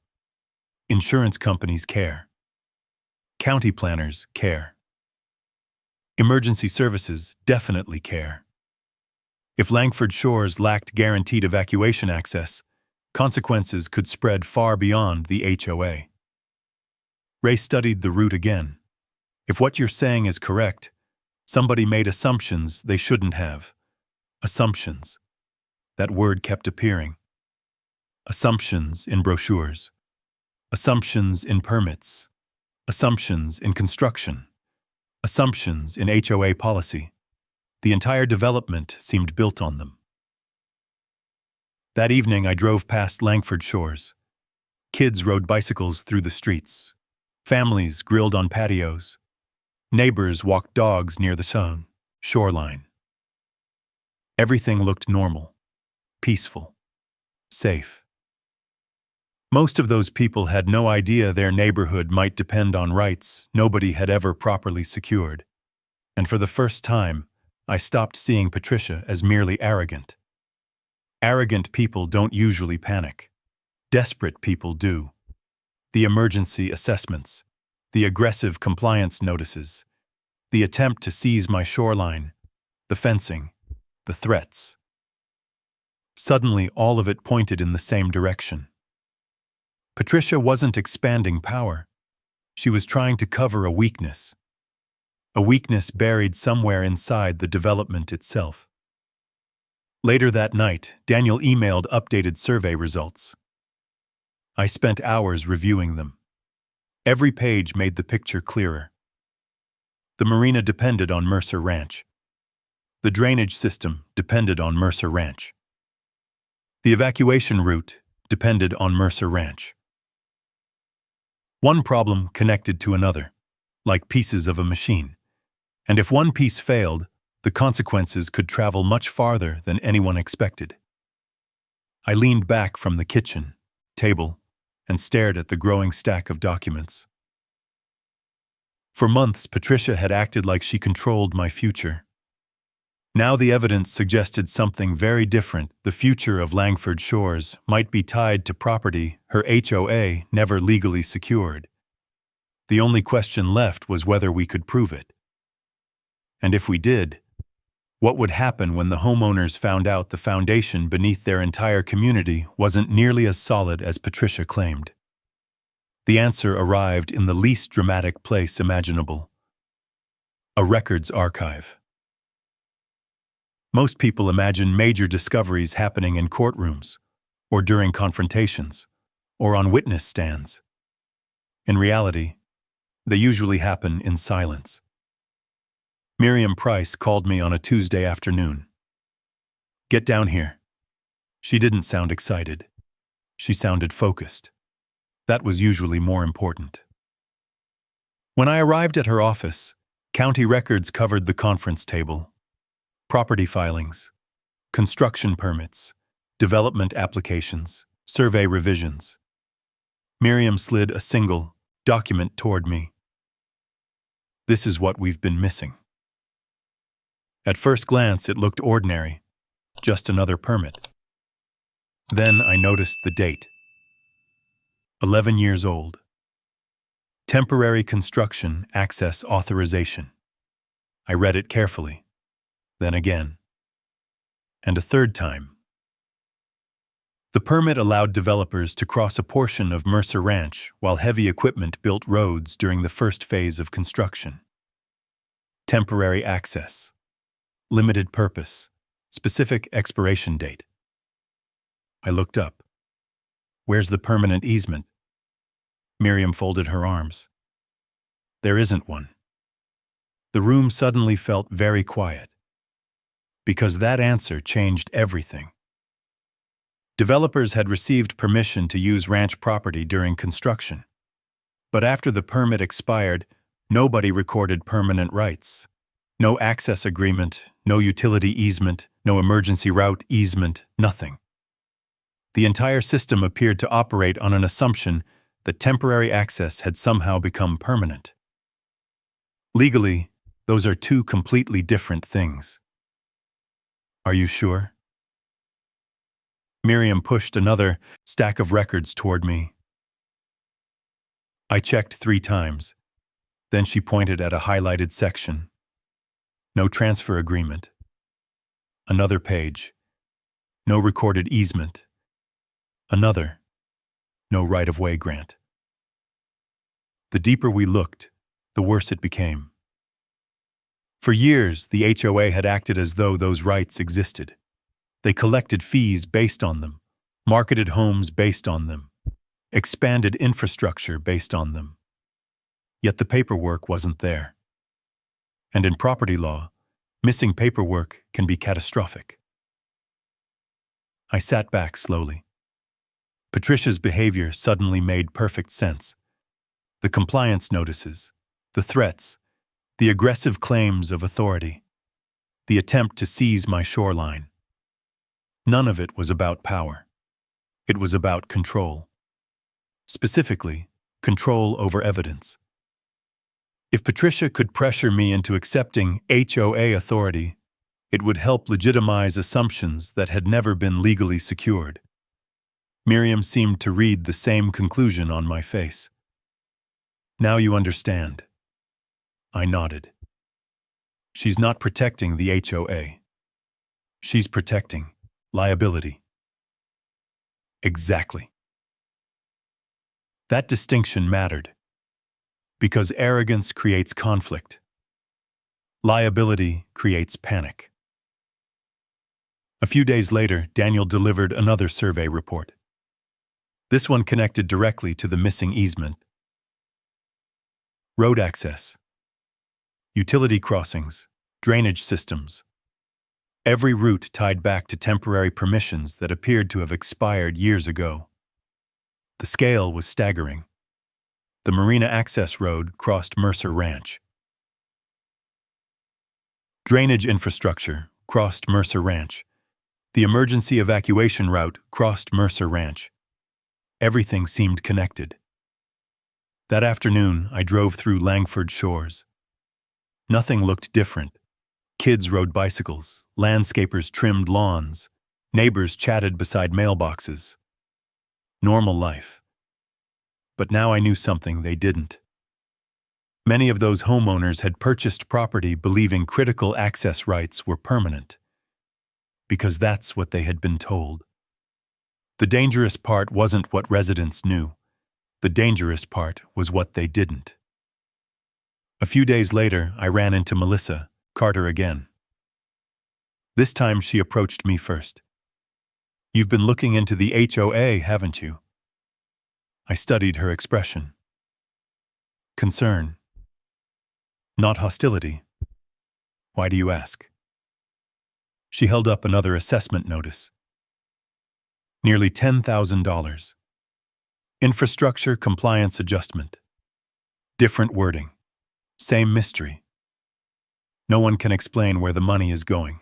Insurance companies care. County planners care. Emergency services definitely care. If Langford Shores lacked guaranteed evacuation access, consequences could spread far beyond the HOA. Ray studied the route again. If what you're saying is correct, somebody made assumptions they shouldn't have. Assumptions. That word kept appearing. Assumptions in brochures. Assumptions in permits. Assumptions in construction. Assumptions in HOA policy. The entire development seemed built on them. That evening I drove past Langford Shores. Kids rode bicycles through the streets. Families grilled on patios. Neighbors walked dogs near the shoreline. Everything looked normal, peaceful, safe. Most of those people had no idea their neighborhood might depend on rights nobody had ever properly secured. And for the first time, I stopped seeing Patricia as merely arrogant. Arrogant people don't usually panic. Desperate people do. The emergency assessments, the aggressive compliance notices, the attempt to seize my shoreline, the fencing, the threats. Suddenly, all of it pointed in the same direction. Patricia wasn't expanding power. She was trying to cover a weakness buried somewhere inside the development itself. Later that night, Daniel emailed updated survey results. I spent hours reviewing them. Every page made the picture clearer. The marina depended on Mercer Ranch. The drainage system depended on Mercer Ranch. The evacuation route depended on Mercer Ranch. One problem connected to another, like pieces of a machine. And if one piece failed, the consequences could travel much farther than anyone expected. I leaned back from the kitchen table and stared at the growing stack of documents. For months, Patricia had acted like she controlled my future. Now the evidence suggested something very different. The future of Langford Shores might be tied to property her HOA never legally secured. The only question left was whether we could prove it. And if we did, what would happen when the homeowners found out the foundation beneath their entire community wasn't nearly as solid as Patricia claimed? The answer arrived in the least dramatic place imaginable: a records archive. Most people imagine major discoveries happening in courtrooms, or during confrontations, or on witness stands. In reality, they usually happen in silence. Miriam Price called me on a Tuesday afternoon. "Get down here." She didn't sound excited. She sounded focused. That was usually more important. When I arrived at her office, county records covered the conference table. Property filings, construction permits, development applications, survey revisions. Miriam slid a single document toward me. "This is what we've been missing." At first glance, it looked ordinary, just another permit. Then I noticed the date. 11 years old. Temporary construction access authorization. I read it carefully, then again, and a third time. The permit allowed developers to cross a portion of Mercer Ranch while heavy equipment built roads during the first phase of construction. Temporary access. Limited purpose. Specific expiration date. I looked up. Where's the permanent easement? Miriam folded her arms. There isn't one. The room suddenly felt very quiet. Because that answer changed everything. Developers had received permission to use ranch property during construction. But after the permit expired, nobody recorded permanent rights. No access agreement, no utility easement, no emergency route easement, nothing. The entire system appeared to operate on an assumption that temporary access had somehow become permanent. Legally, those are two completely different things. Are you sure? Miriam pushed another stack of records toward me. I checked 3 times. Then she pointed at a highlighted section. No transfer agreement. Another page. No recorded easement. Another. No right-of-way grant. The deeper we looked, the worse it became. For years, the HOA had acted as though those rights existed. They collected fees based on them, marketed homes based on them, expanded infrastructure based on them. Yet the paperwork wasn't there. And in property law, missing paperwork can be catastrophic. I sat back slowly. Patricia's behavior suddenly made perfect sense. The compliance notices, the threats, the aggressive claims of authority, the attempt to seize my shoreline. None of it was about power. It was about control. Specifically, control over evidence. If Patricia could pressure me into accepting HOA authority, it would help legitimize assumptions that had never been legally secured. Miriam seemed to read the same conclusion on my face. Now you understand. I nodded. She's not protecting the HOA. She's protecting liability. Exactly. That distinction mattered. Because arrogance creates conflict. Liability creates panic. A few days later, Daniel delivered another survey report. This one connected directly to the missing easement. Road access, utility crossings, drainage systems. Every route tied back to temporary permissions that appeared to have expired years ago. The scale was staggering. The Marina Access Road crossed Mercer Ranch. Drainage infrastructure crossed Mercer Ranch. The emergency evacuation route crossed Mercer Ranch. Everything seemed connected. That afternoon, I drove through Langford shores. Nothing looked different. Kids rode bicycles, landscapers trimmed lawns, neighbors chatted beside mailboxes. Normal life. But now I knew something they didn't. Many of those homeowners had purchased property believing critical access rights were permanent. Because that's what they had been told. The dangerous part wasn't what residents knew. The dangerous part was what they didn't. A few days later, I ran into Melissa, Carter again. This time she approached me first. You've been looking into the HOA, haven't you? I studied her expression. Concern. Not hostility. Why do you ask? She held up another assessment notice. Nearly $10,000. Infrastructure compliance adjustment. Different wording. Same mystery. No one can explain where the money is going.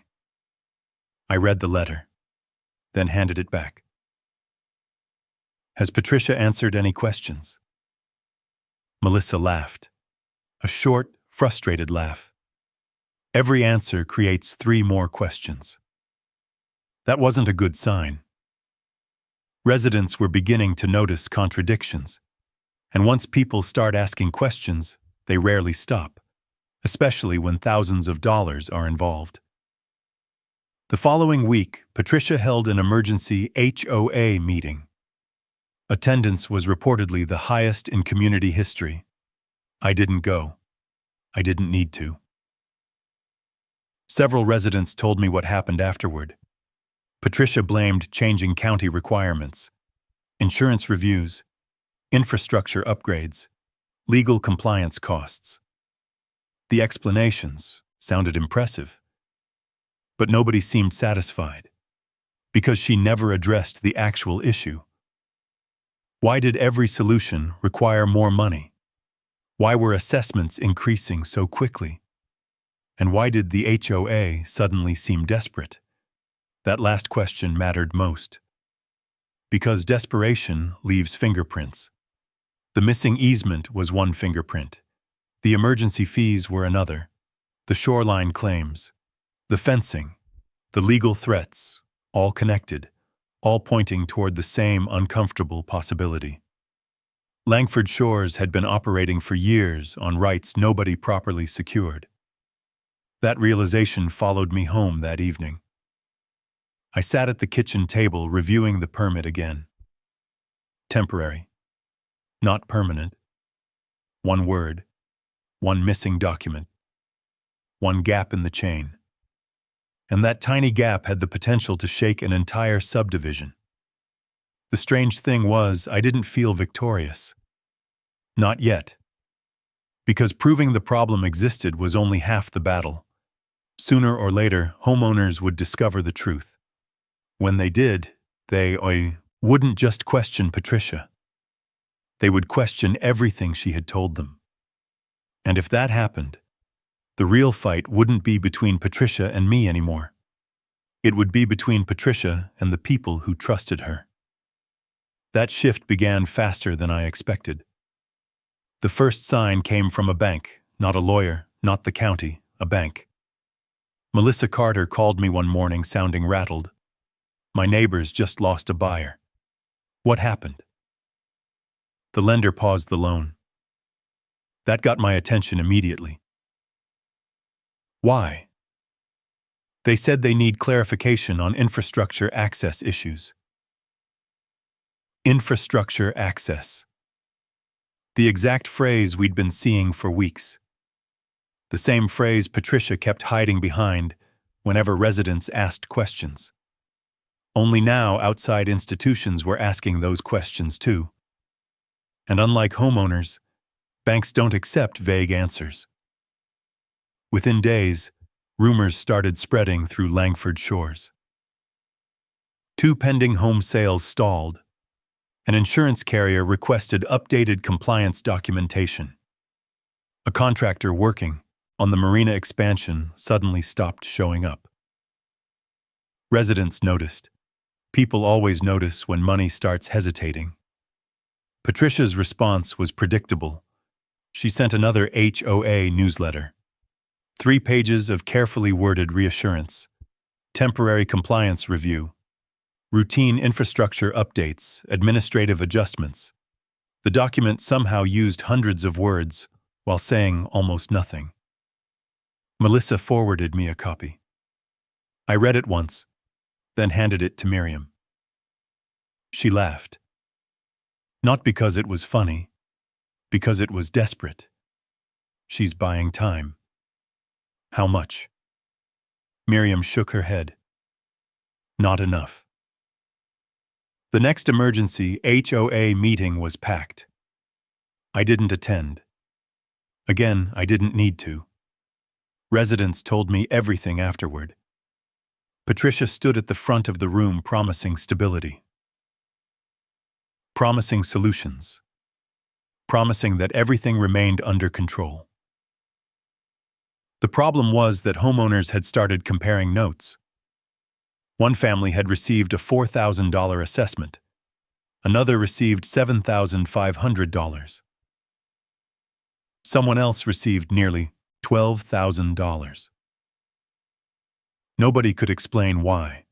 I read the letter, then handed it back. Has Patricia answered any questions? Melissa laughed. A short, frustrated laugh. Every answer creates 3 more questions. That wasn't a good sign. Residents were beginning to notice contradictions, and once people start asking questions, they rarely stop, especially when thousands of dollars are involved. The following week, Patricia held an emergency HOA meeting. Attendance was reportedly the highest in community history. I didn't go. I didn't need to. Several residents told me what happened afterward. Patricia blamed changing county requirements, insurance reviews, infrastructure upgrades, legal compliance costs. The explanations sounded impressive, but nobody seemed satisfied, because she never addressed the actual issue. Why did every solution require more money? Why were assessments increasing so quickly? And why did the HOA suddenly seem desperate? That last question mattered most. Because desperation leaves fingerprints. The missing easement was one fingerprint. The emergency fees were another. The shoreline claims, the fencing, the legal threats, all connected, all pointing toward the same uncomfortable possibility. Langford Shores had been operating for years on rights nobody properly secured. That realization followed me home that evening. I sat at the kitchen table reviewing the permit again. Temporary. Not permanent. One word. One missing document. One gap in the chain. And that tiny gap had the potential to shake an entire subdivision. The strange thing was, I didn't feel victorious. Not yet. Because proving the problem existed was only half the battle. Sooner or later, homeowners would discover the truth. When they did, they wouldn't just question Patricia. They would question everything she had told them. And if that happened, the real fight wouldn't be between Patricia and me anymore. It would be between Patricia and the people who trusted her. That shift began faster than I expected. The first sign came from a bank, not a lawyer, not the county, a bank. Melissa Carter called me one morning sounding rattled. My neighbors just lost a buyer. What happened? The lender paused the loan. That got my attention immediately. Why? They said they need clarification on infrastructure access issues. Infrastructure access. The exact phrase we'd been seeing for weeks. The same phrase Patricia kept hiding behind whenever residents asked questions. Only now outside institutions were asking those questions too. And unlike homeowners, banks don't accept vague answers. Within days, rumors started spreading through Langford Shores. 2 pending home sales stalled. An insurance carrier requested updated compliance documentation. A contractor working on the marina expansion suddenly stopped showing up. Residents noticed. People always notice when money starts hesitating. Patricia's response was predictable. She sent another HOA newsletter. 3 pages of carefully worded reassurance. Temporary compliance review. Routine infrastructure updates, administrative adjustments. The document somehow used hundreds of words while saying almost nothing. Melissa forwarded me a copy. I read it once, then handed it to Miriam. She laughed. Not because it was funny, because it was desperate. She's buying time. How much? Miriam shook her head. Not enough. The next emergency HOA meeting was packed. I didn't attend. Again, I didn't need to. Residents told me everything afterward. Patricia stood at the front of the room promising stability. Promising solutions. Promising that everything remained under control. The problem was that homeowners had started comparing notes. One family had received a $4,000 assessment. Another received $7,500. Someone else received nearly $12,000. Nobody could explain why.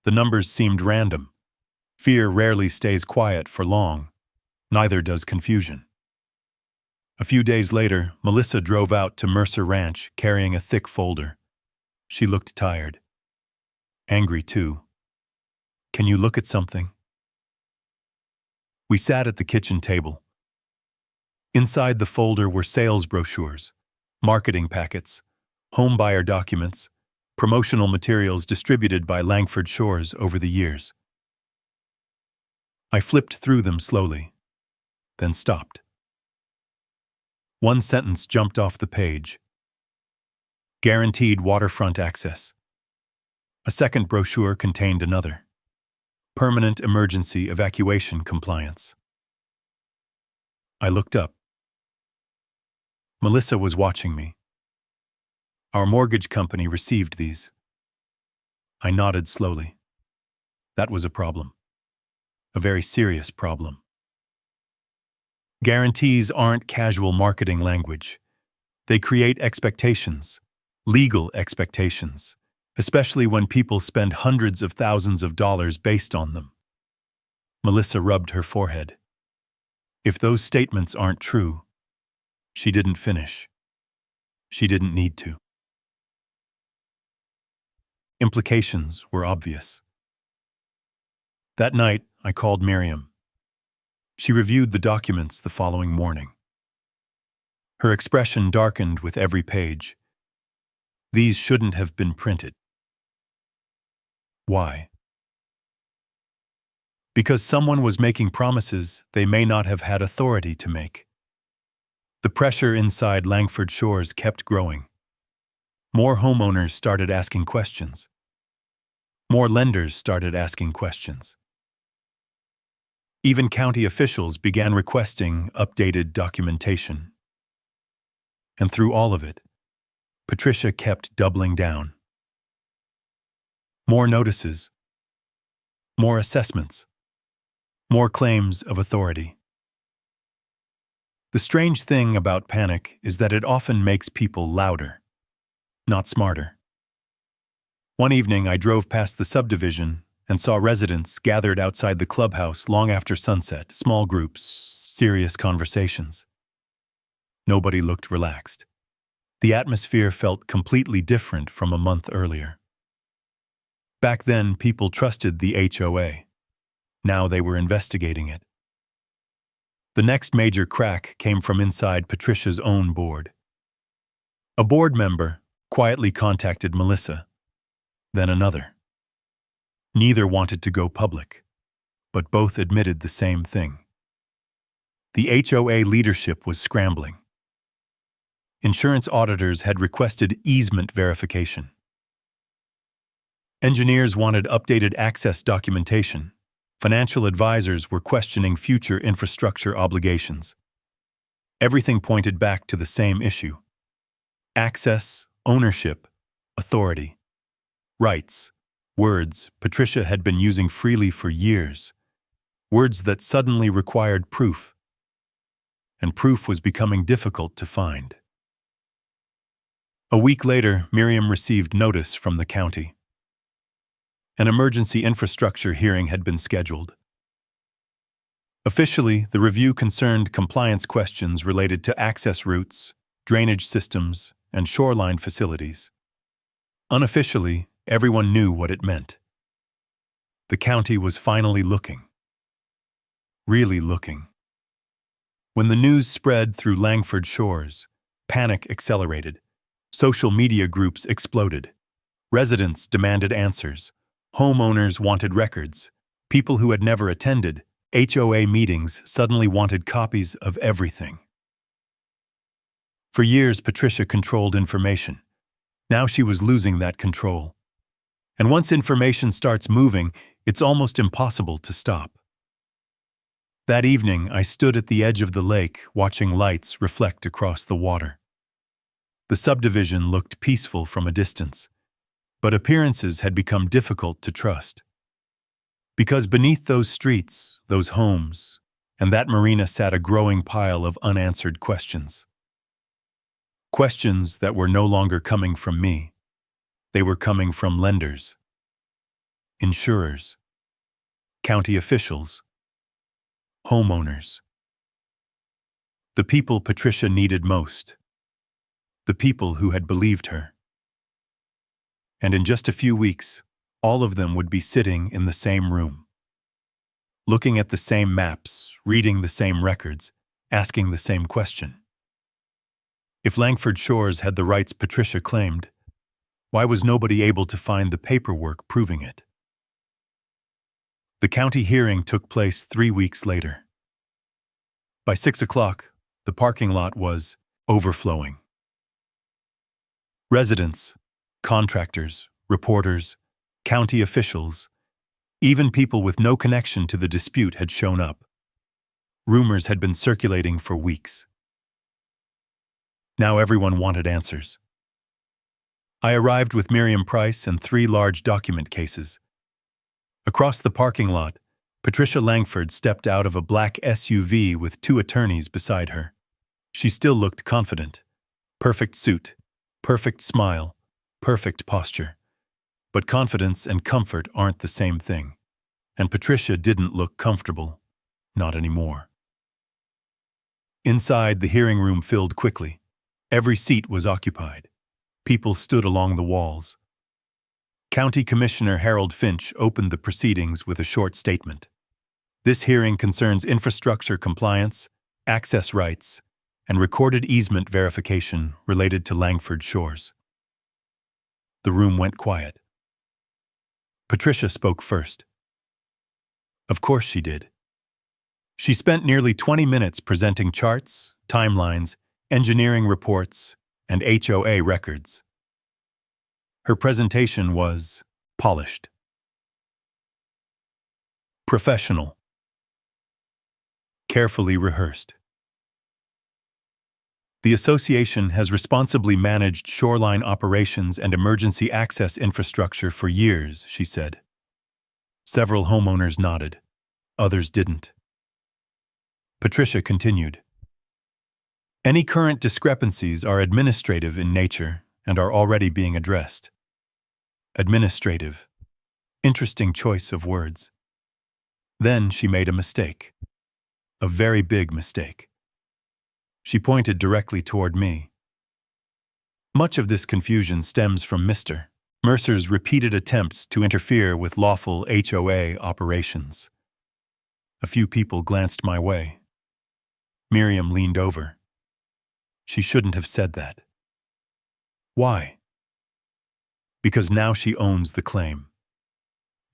The numbers seemed random, Fear rarely stays quiet for long, neither does confusion. A few days later, Melissa drove out to Mercer Ranch carrying a thick folder. She looked tired. Angry, too. "Can you look at something?" We sat at the kitchen table. Inside the folder were sales brochures, marketing packets, home buyer documents, promotional materials distributed by Langford Shores over the years. I flipped through them slowly, then stopped. One sentence jumped off the page. Guaranteed waterfront access. A second brochure contained another. Permanent emergency evacuation compliance. I looked up. Melissa was watching me. Our mortgage company received these. I nodded slowly. That was a problem. A very serious problem. Guarantees aren't casual marketing language. They create expectations, legal expectations, especially when people spend hundreds of thousands of dollars based on them. Melissa rubbed her forehead. If those statements aren't true, she didn't finish. She didn't need to. Implications were obvious. That night, I called Miriam. She reviewed the documents the following morning. Her expression darkened with every page. These shouldn't have been printed. Why? Because someone was making promises they may not have had authority to make. The pressure inside Langford Shores kept growing. More homeowners started asking questions. More lenders started asking questions. Even county officials began requesting updated documentation. And through all of it, Patricia kept doubling down. More notices, more assessments, more claims of authority. The strange thing about panic is that it often makes people louder, not smarter. One evening, I drove past the subdivision and saw residents gathered outside the clubhouse long after sunset, small groups, serious conversations. Nobody looked relaxed. The atmosphere felt completely different from a month earlier. Back then, people trusted the HOA. Now they were investigating it. The next major crack came from inside Patricia's own board. A board member quietly contacted Melissa, then another. Neither wanted to go public, but both admitted the same thing. The HOA leadership was scrambling. Insurance auditors had requested easement verification. Engineers wanted updated access documentation. Financial advisors were questioning future infrastructure obligations. Everything pointed back to the same issue: access, ownership, authority, rights. Words Patricia had been using freely for years. Words that suddenly required proof. And proof was becoming difficult to find. A week later, Miriam received notice from the county. An emergency infrastructure hearing had been scheduled. Officially, the review concerned compliance questions related to access routes, drainage systems, and shoreline facilities. Unofficially, everyone knew what it meant. The county was finally looking. Really looking. When the news spread through Langford Shores, panic accelerated. Social media groups exploded. Residents demanded answers. Homeowners wanted records. People who had never attended HOA meetings suddenly wanted copies of everything. For years, Patricia controlled information. Now she was losing that control. And once information starts moving, it's almost impossible to stop. That evening, I stood at the edge of the lake, watching lights reflect across the water. The subdivision looked peaceful from a distance, but appearances had become difficult to trust. Because beneath those streets, those homes, and that marina sat a growing pile of unanswered questions. Questions that were no longer coming from me. They were coming from lenders, insurers, county officials, homeowners. The people Patricia needed most. The people who had believed her. And in just a few weeks, all of them would be sitting in the same room, looking at the same maps, reading the same records, asking the same question. If Langford Shores had the rights Patricia claimed, why was nobody able to find the paperwork proving it? The county hearing took place 3 weeks later. By 6 o'clock, the parking lot was overflowing. Residents, contractors, reporters, county officials, even people with no connection to the dispute had shown up. Rumors had been circulating for weeks. Now everyone wanted answers. I arrived with Miriam Price and 3 large document cases. Across the parking lot, Patricia Langford stepped out of a black SUV with 2 attorneys beside her. She still looked confident. Perfect suit, perfect smile, perfect posture. But confidence and comfort aren't the same thing. And Patricia didn't look comfortable. Not anymore. Inside, the hearing room filled quickly. Every seat was occupied. People stood along the walls. County Commissioner Harold Finch opened the proceedings with a short statement. This hearing concerns infrastructure compliance, access rights, and recorded easement verification related to Langford Shores. The room went quiet. Patricia spoke first. Of course she did. She spent nearly 20 minutes presenting charts, timelines, engineering reports, and HOA records. Her presentation was polished, professional, carefully rehearsed. The association has responsibly managed shoreline operations and emergency access infrastructure for years, she said. Several homeowners nodded. Others didn't. Patricia continued. Any current discrepancies are administrative in nature and are already being addressed. Administrative. Interesting choice of words. Then she made a mistake. A very big mistake. She pointed directly toward me. Much of this confusion stems from Mr. Mercer's repeated attempts to interfere with lawful HOA operations. A few people glanced my way. Miriam leaned over. She shouldn't have said that. Why? Because now she owns the claim.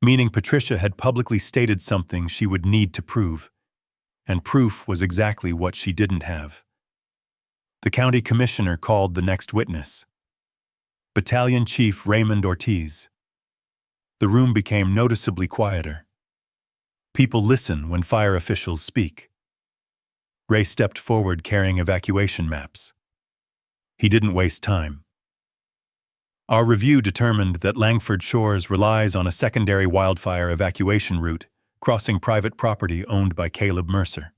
Meaning Patricia had publicly stated something she would need to prove, and proof was exactly what she didn't have. The county commissioner called the next witness, Battalion Chief Raymond Ortiz. The room became noticeably quieter. People listen when fire officials speak. Ray stepped forward carrying evacuation maps. He didn't waste time. Our review determined that Langford Shores relies on a secondary wildfire evacuation route crossing private property owned by Caleb Mercer.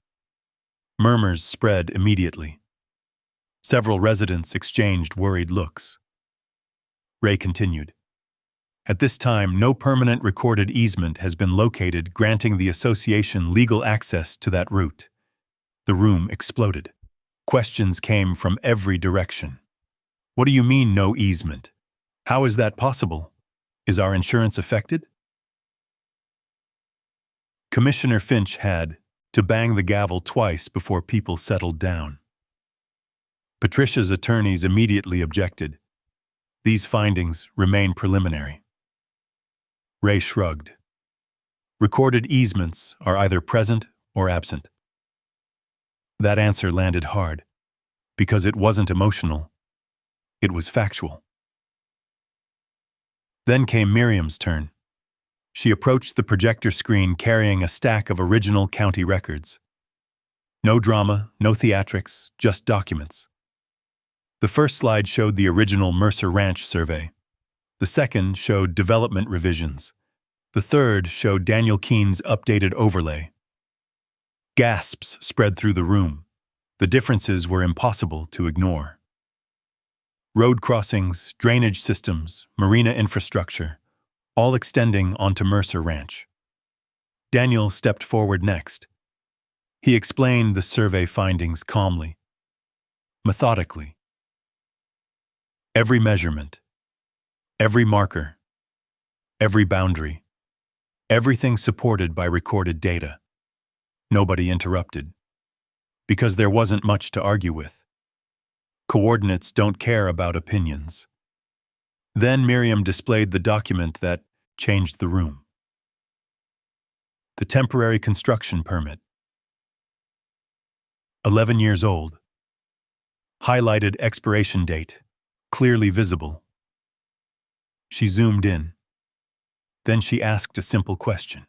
Murmurs spread immediately. Several residents exchanged worried looks. Ray continued. At this time, no permanent recorded easement has been located granting the association legal access to that route. The room exploded. Questions came from every direction. What do you mean, no easement? How is that possible? Is our insurance affected? Commissioner Finch had to bang the gavel twice before people settled down. Patricia's attorneys immediately objected. These findings remain preliminary. Ray shrugged. Recorded easements are either present or absent. That answer landed hard, because it wasn't emotional. It was factual. Then came Miriam's turn. She approached the projector screen carrying a stack of original county records. No drama, no theatrics, just documents. The first slide showed the original Mercer Ranch survey. The second showed development revisions. The third showed Daniel Keene's updated overlay. Gasps spread through the room. The differences were impossible to ignore. Road crossings, drainage systems, marina infrastructure, all extending onto Mercer Ranch. Daniel stepped forward next. He explained the survey findings calmly, methodically. Every measurement, every marker, every boundary, everything supported by recorded data. Nobody interrupted, because there wasn't much to argue with. Coordinates don't care about opinions. Then Miriam displayed the document that changed the room. The temporary construction permit. 11 years old. Highlighted expiration date, clearly visible. She zoomed in. Then she asked a simple question.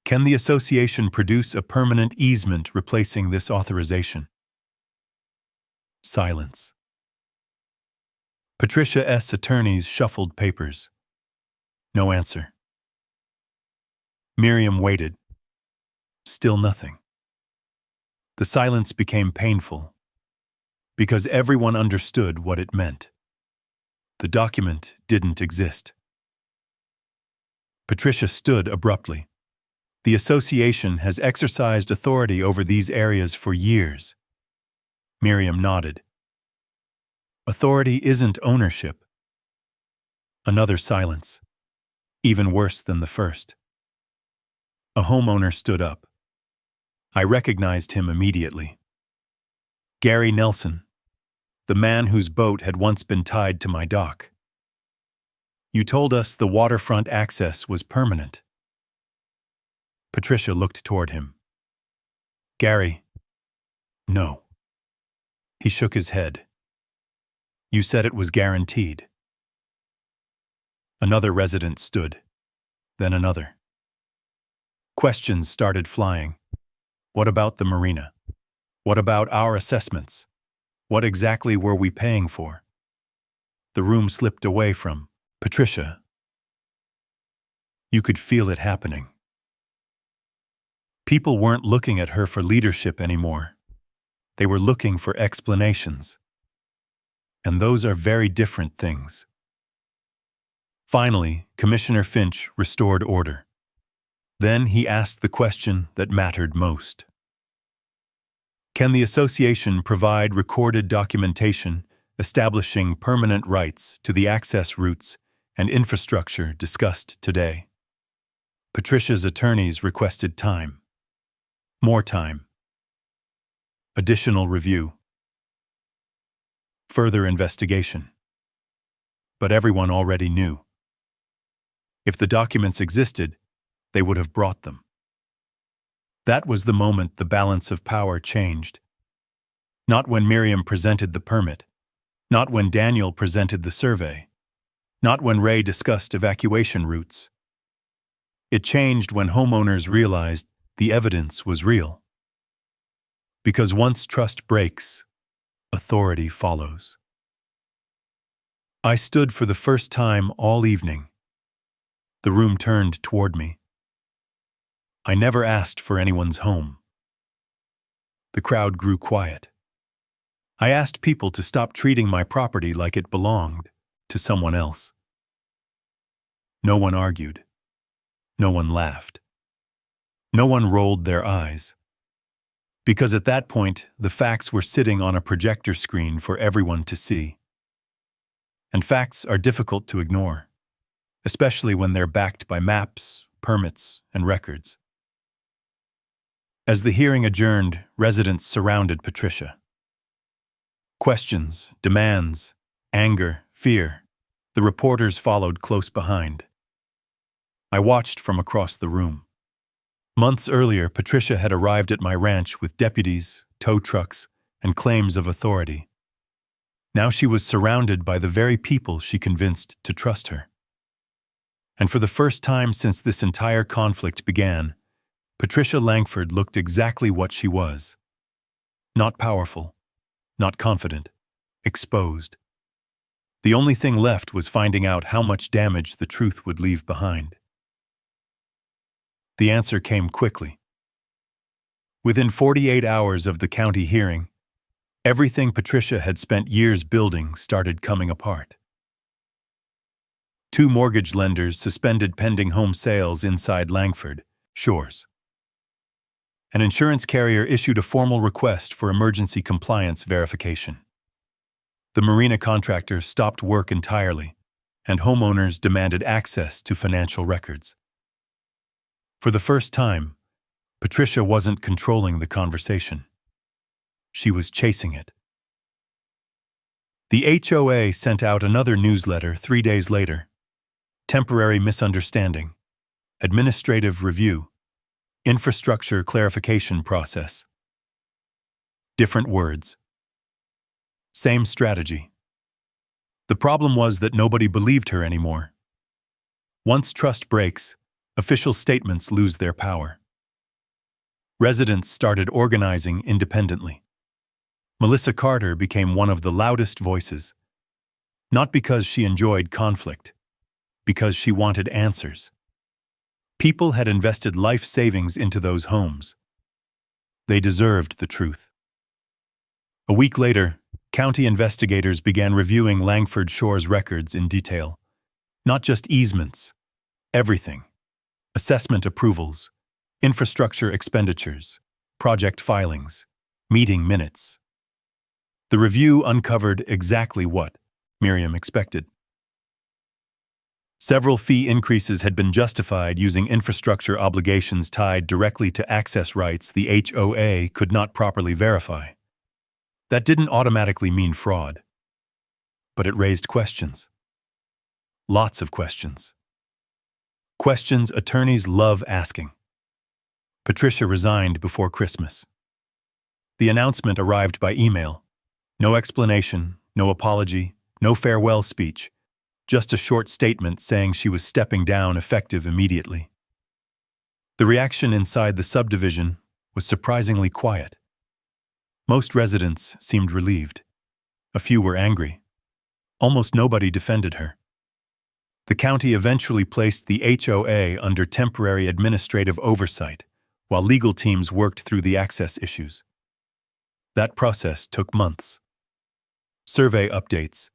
Can the association produce a permanent easement replacing this authorization? Silence. Patricia S. attorneys shuffled papers. No answer. Miriam waited. Still nothing. The silence became painful, because everyone understood what it meant. The document didn't exist. Patricia stood abruptly. The association has exercised authority over these areas for years. Miriam nodded. Authority isn't ownership. Another silence, even worse than the first. A homeowner stood up. I recognized him immediately. Gary Nelson, the man whose boat had once been tied to my dock. You told us the waterfront access was permanent. Patricia looked toward him. Gary, no. He shook his head. You said it was guaranteed. Another resident stood, then another. Questions started flying. What about the marina? What about our assessments? What exactly were we paying for? The room slipped away from Patricia. You could feel it happening. People weren't looking at her for leadership anymore. They were looking for explanations. And those are very different things. Finally, Commissioner Finch restored order. Then he asked the question that mattered most. Can the association provide recorded documentation establishing permanent rights to the access routes and infrastructure discussed today? Patricia's attorneys requested time. More time. Additional review. Further investigation. But everyone already knew. If the documents existed, they would have brought them. That was the moment the balance of power changed. Not when Miriam presented the permit, not when Daniel presented the survey, not when Ray discussed evacuation routes. It changed when homeowners realized the evidence was real. Because once trust breaks, authority follows. I stood for the first time all evening. The room turned toward me. I never asked for anyone's home. The crowd grew quiet. I asked people to stop treating my property like it belonged to someone else. No one argued. No one laughed. No one rolled their eyes. Because at that point, the facts were sitting on a projector screen for everyone to see. And facts are difficult to ignore, especially when they're backed by maps, permits, and records. As the hearing adjourned, residents surrounded Patricia. Questions, demands, anger, fear. The reporters followed close behind. I watched from across the room. Months earlier, Patricia had arrived at my ranch with deputies, tow trucks, and claims of authority. Now she was surrounded by the very people she convinced to trust her. And for the first time since this entire conflict began, Patricia Langford looked exactly what she was. Not powerful, not confident, exposed. The only thing left was finding out how much damage the truth would leave behind. The answer came quickly. Within 48 hours of the county hearing, everything Patricia had spent years building started coming apart. 2 mortgage lenders suspended pending home sales inside Langford, Shores. An insurance carrier issued a formal request for emergency compliance verification. The marina contractor stopped work entirely, and homeowners demanded access to financial records. For the first time, Patricia wasn't controlling the conversation. She was chasing it. The HOA sent out another newsletter 3 days later. Temporary misunderstanding, administrative review, infrastructure clarification process. Different words. Same strategy. The problem was that nobody believed her anymore. Once trust breaks, official statements lose their power. Residents started organizing independently. Melissa Carter became one of the loudest voices. Not because she enjoyed conflict, because she wanted answers. People had invested life savings into those homes. They deserved the truth. A week later, county investigators began reviewing Langford Shore's records in detail. Not just easements, everything. Assessment approvals, infrastructure expenditures, project filings, meeting minutes. The review uncovered exactly what Miriam expected. Several fee increases had been justified using infrastructure obligations tied directly to access rights the HOA could not properly verify. That didn't automatically mean fraud, but it raised questions. Lots of questions. Questions attorneys love asking. Patricia resigned before Christmas. The announcement arrived by email. No explanation, no apology, no farewell speech. Just a short statement saying she was stepping down effective immediately. The reaction inside the subdivision was surprisingly quiet. Most residents seemed relieved. A few were angry. Almost nobody defended her. The county eventually placed the HOA under temporary administrative oversight, while legal teams worked through the access issues. That process took months. Survey updates,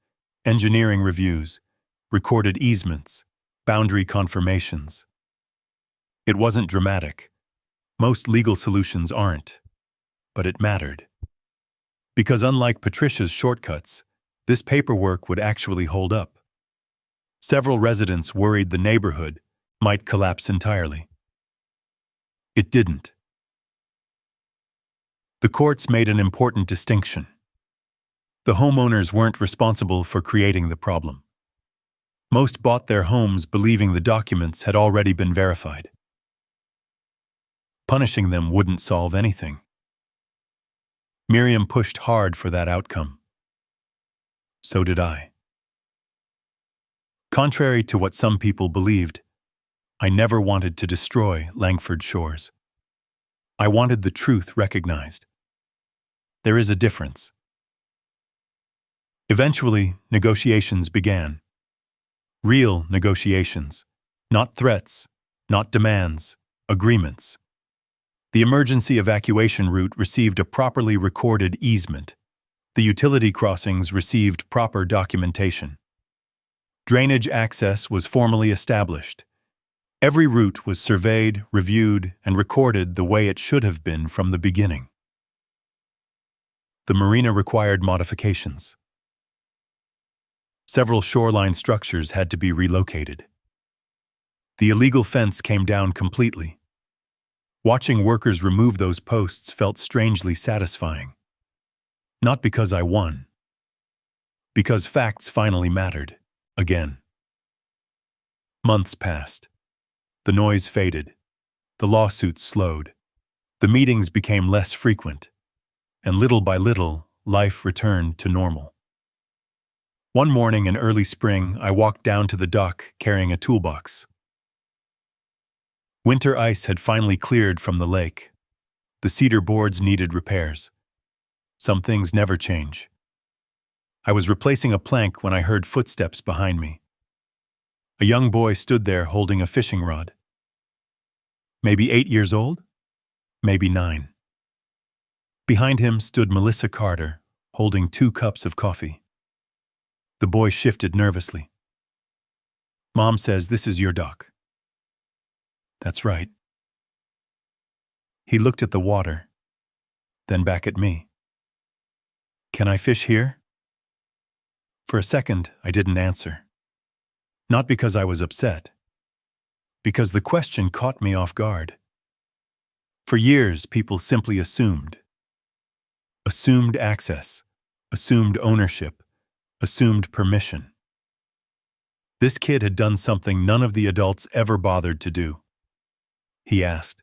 engineering reviews, recorded easements, boundary confirmations. It wasn't dramatic. Most legal solutions aren't. But it mattered. Because unlike Patricia's shortcuts, this paperwork would actually hold up. Several residents worried the neighborhood might collapse entirely. It didn't. The courts made an important distinction. The homeowners weren't responsible for creating the problem. Most bought their homes believing the documents had already been verified. Punishing them wouldn't solve anything. Miriam pushed hard for that outcome. So did I. Contrary to what some people believed, I never wanted to destroy Langford Shores. I wanted the truth recognized. There is a difference. Eventually, negotiations began. Real negotiations, not threats, not demands, agreements. The emergency evacuation route received a properly recorded easement. The utility crossings received proper documentation. Drainage access was formally established. Every route was surveyed, reviewed, and recorded the way it should have been from the beginning. The marina required modifications. Several shoreline structures had to be relocated. The illegal fence came down completely. Watching workers remove those posts felt strangely satisfying. Not because I won. Because facts finally mattered, again. Months passed. The noise faded. The lawsuits slowed. The meetings became less frequent. And little by little, life returned to normal. One morning in early spring, I walked down to the dock carrying a toolbox. Winter ice had finally cleared from the lake. The cedar boards needed repairs. Some things never change. I was replacing a plank when I heard footsteps behind me. A young boy stood there holding a fishing rod. Maybe 8 years old? Maybe 9. Behind him stood Melissa Carter, holding 2 cups of coffee. The boy shifted nervously. "Mom says this is your dock." "That's right." He looked at the water, then back at me. Can I fish here? For a second, I didn't answer. Not because I was upset, because the question caught me off guard. For years, people simply assumed access, assumed ownership, assumed permission. This kid had done something none of the adults ever bothered to do. He asked.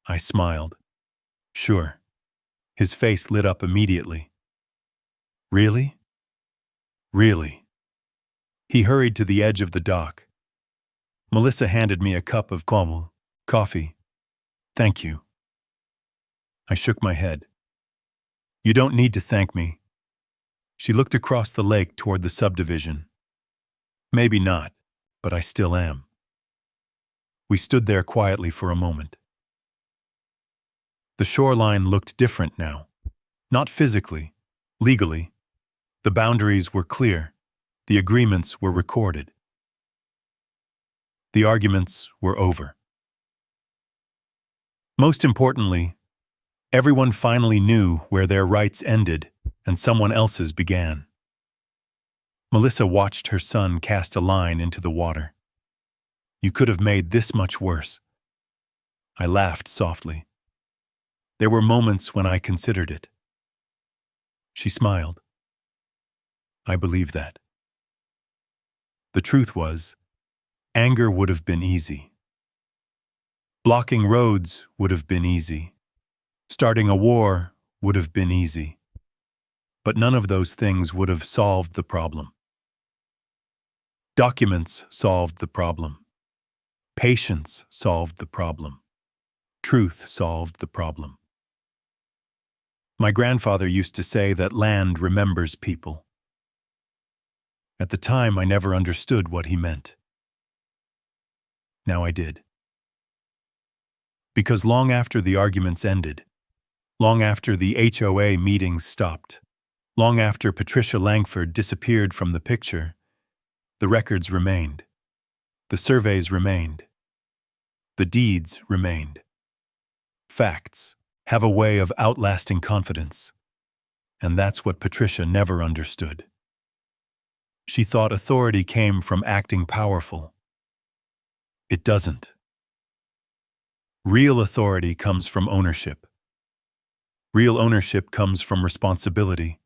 I smiled. Sure. His face lit up immediately. Really? Really? He hurried to the edge of the dock. Melissa handed me a cup of coffee. Thank you. I shook my head. You don't need to thank me. She looked across the lake toward the subdivision. Maybe not, but I still am. We stood there quietly for a moment. The shoreline looked different now. Not physically, legally. The boundaries were clear. The agreements were recorded. The arguments were over. Most importantly, everyone finally knew where their rights ended and someone else's began. Melissa watched her son cast a line into the water. You could have made this much worse. I laughed softly. There were moments when I considered it. She smiled. I believe that. The truth was, anger would have been easy. Blocking roads would have been easy. Starting a war would have been easy. But none of those things would have solved the problem. Documents solved the problem. Patience solved the problem. Truth solved the problem. My grandfather used to say that land remembers people. At the time, I never understood what he meant. Now I did. Because long after the arguments ended, long after the HOA meetings stopped, long after Patricia Langford disappeared from the picture, the records remained. The surveys remained. The deeds remained. Facts have a way of outlasting confidence, and that's what Patricia never understood. She thought authority came from acting powerful. It doesn't. Real authority comes from ownership. Real ownership comes from responsibility,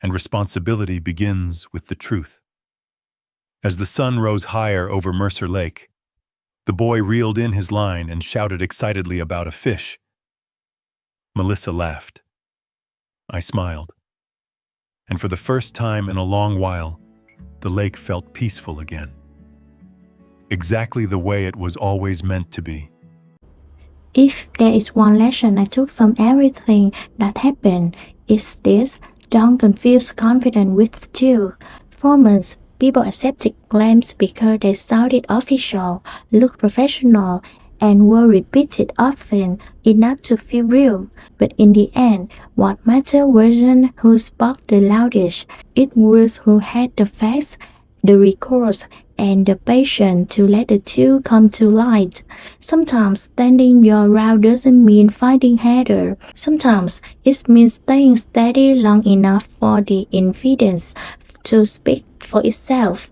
and responsibility begins with the truth. As the sun rose higher over Mercer Lake, the boy reeled in his line and shouted excitedly about a fish. Melissa laughed. I smiled. And for the first time in a long while, the lake felt peaceful again. Exactly the way it was always meant to be. If there is one lesson I took from everything that happened, it's this: don't confuse confidence with truth. For months, people accepted claims because they sounded official, looked professional, and were repeated often enough to feel real. But in the end, what mattered wasn't who spoke the loudest, it was who had the facts, the recourse, and the patience to let the two come to light. Sometimes standing your ground doesn't mean fighting harder. Sometimes it means staying steady long enough for the evidence to speak for itself.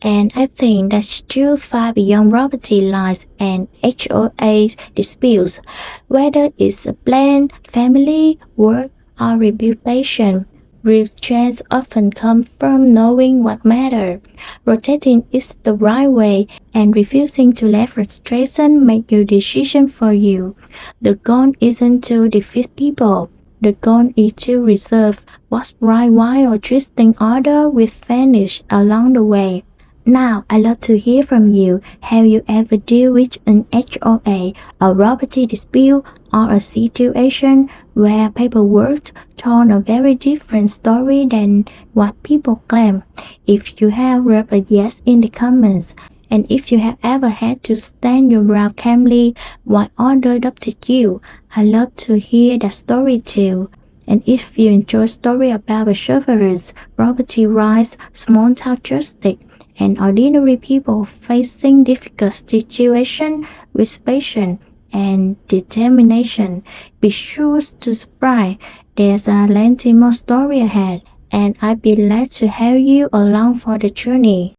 And I think that's true far beyond property lines and HOA disputes. Whether it's a plan, family, work, or reputation, real strength often comes from knowing what matters, rotating is the right way, and refusing to let frustration make your decision for you. The goal isn't to defeat people. The goal is to reserve what's right while twisting order with fairness along the way. Now, I'd love to hear from you. Have you ever dealt with an HOA, a property dispute, or a situation where paperwork told a very different story than what people claim? If you have, write a yes in the comments. And if you have ever had to stand your ground calmly while others adopted you, I'd love to hear that story too. And if you enjoy stories about sufferers, property rights, small town justice, and ordinary people facing difficult situations with patience, and determination. Be sure to subscribe. There's a plenty more story ahead, and I'd be glad to help you along for the journey.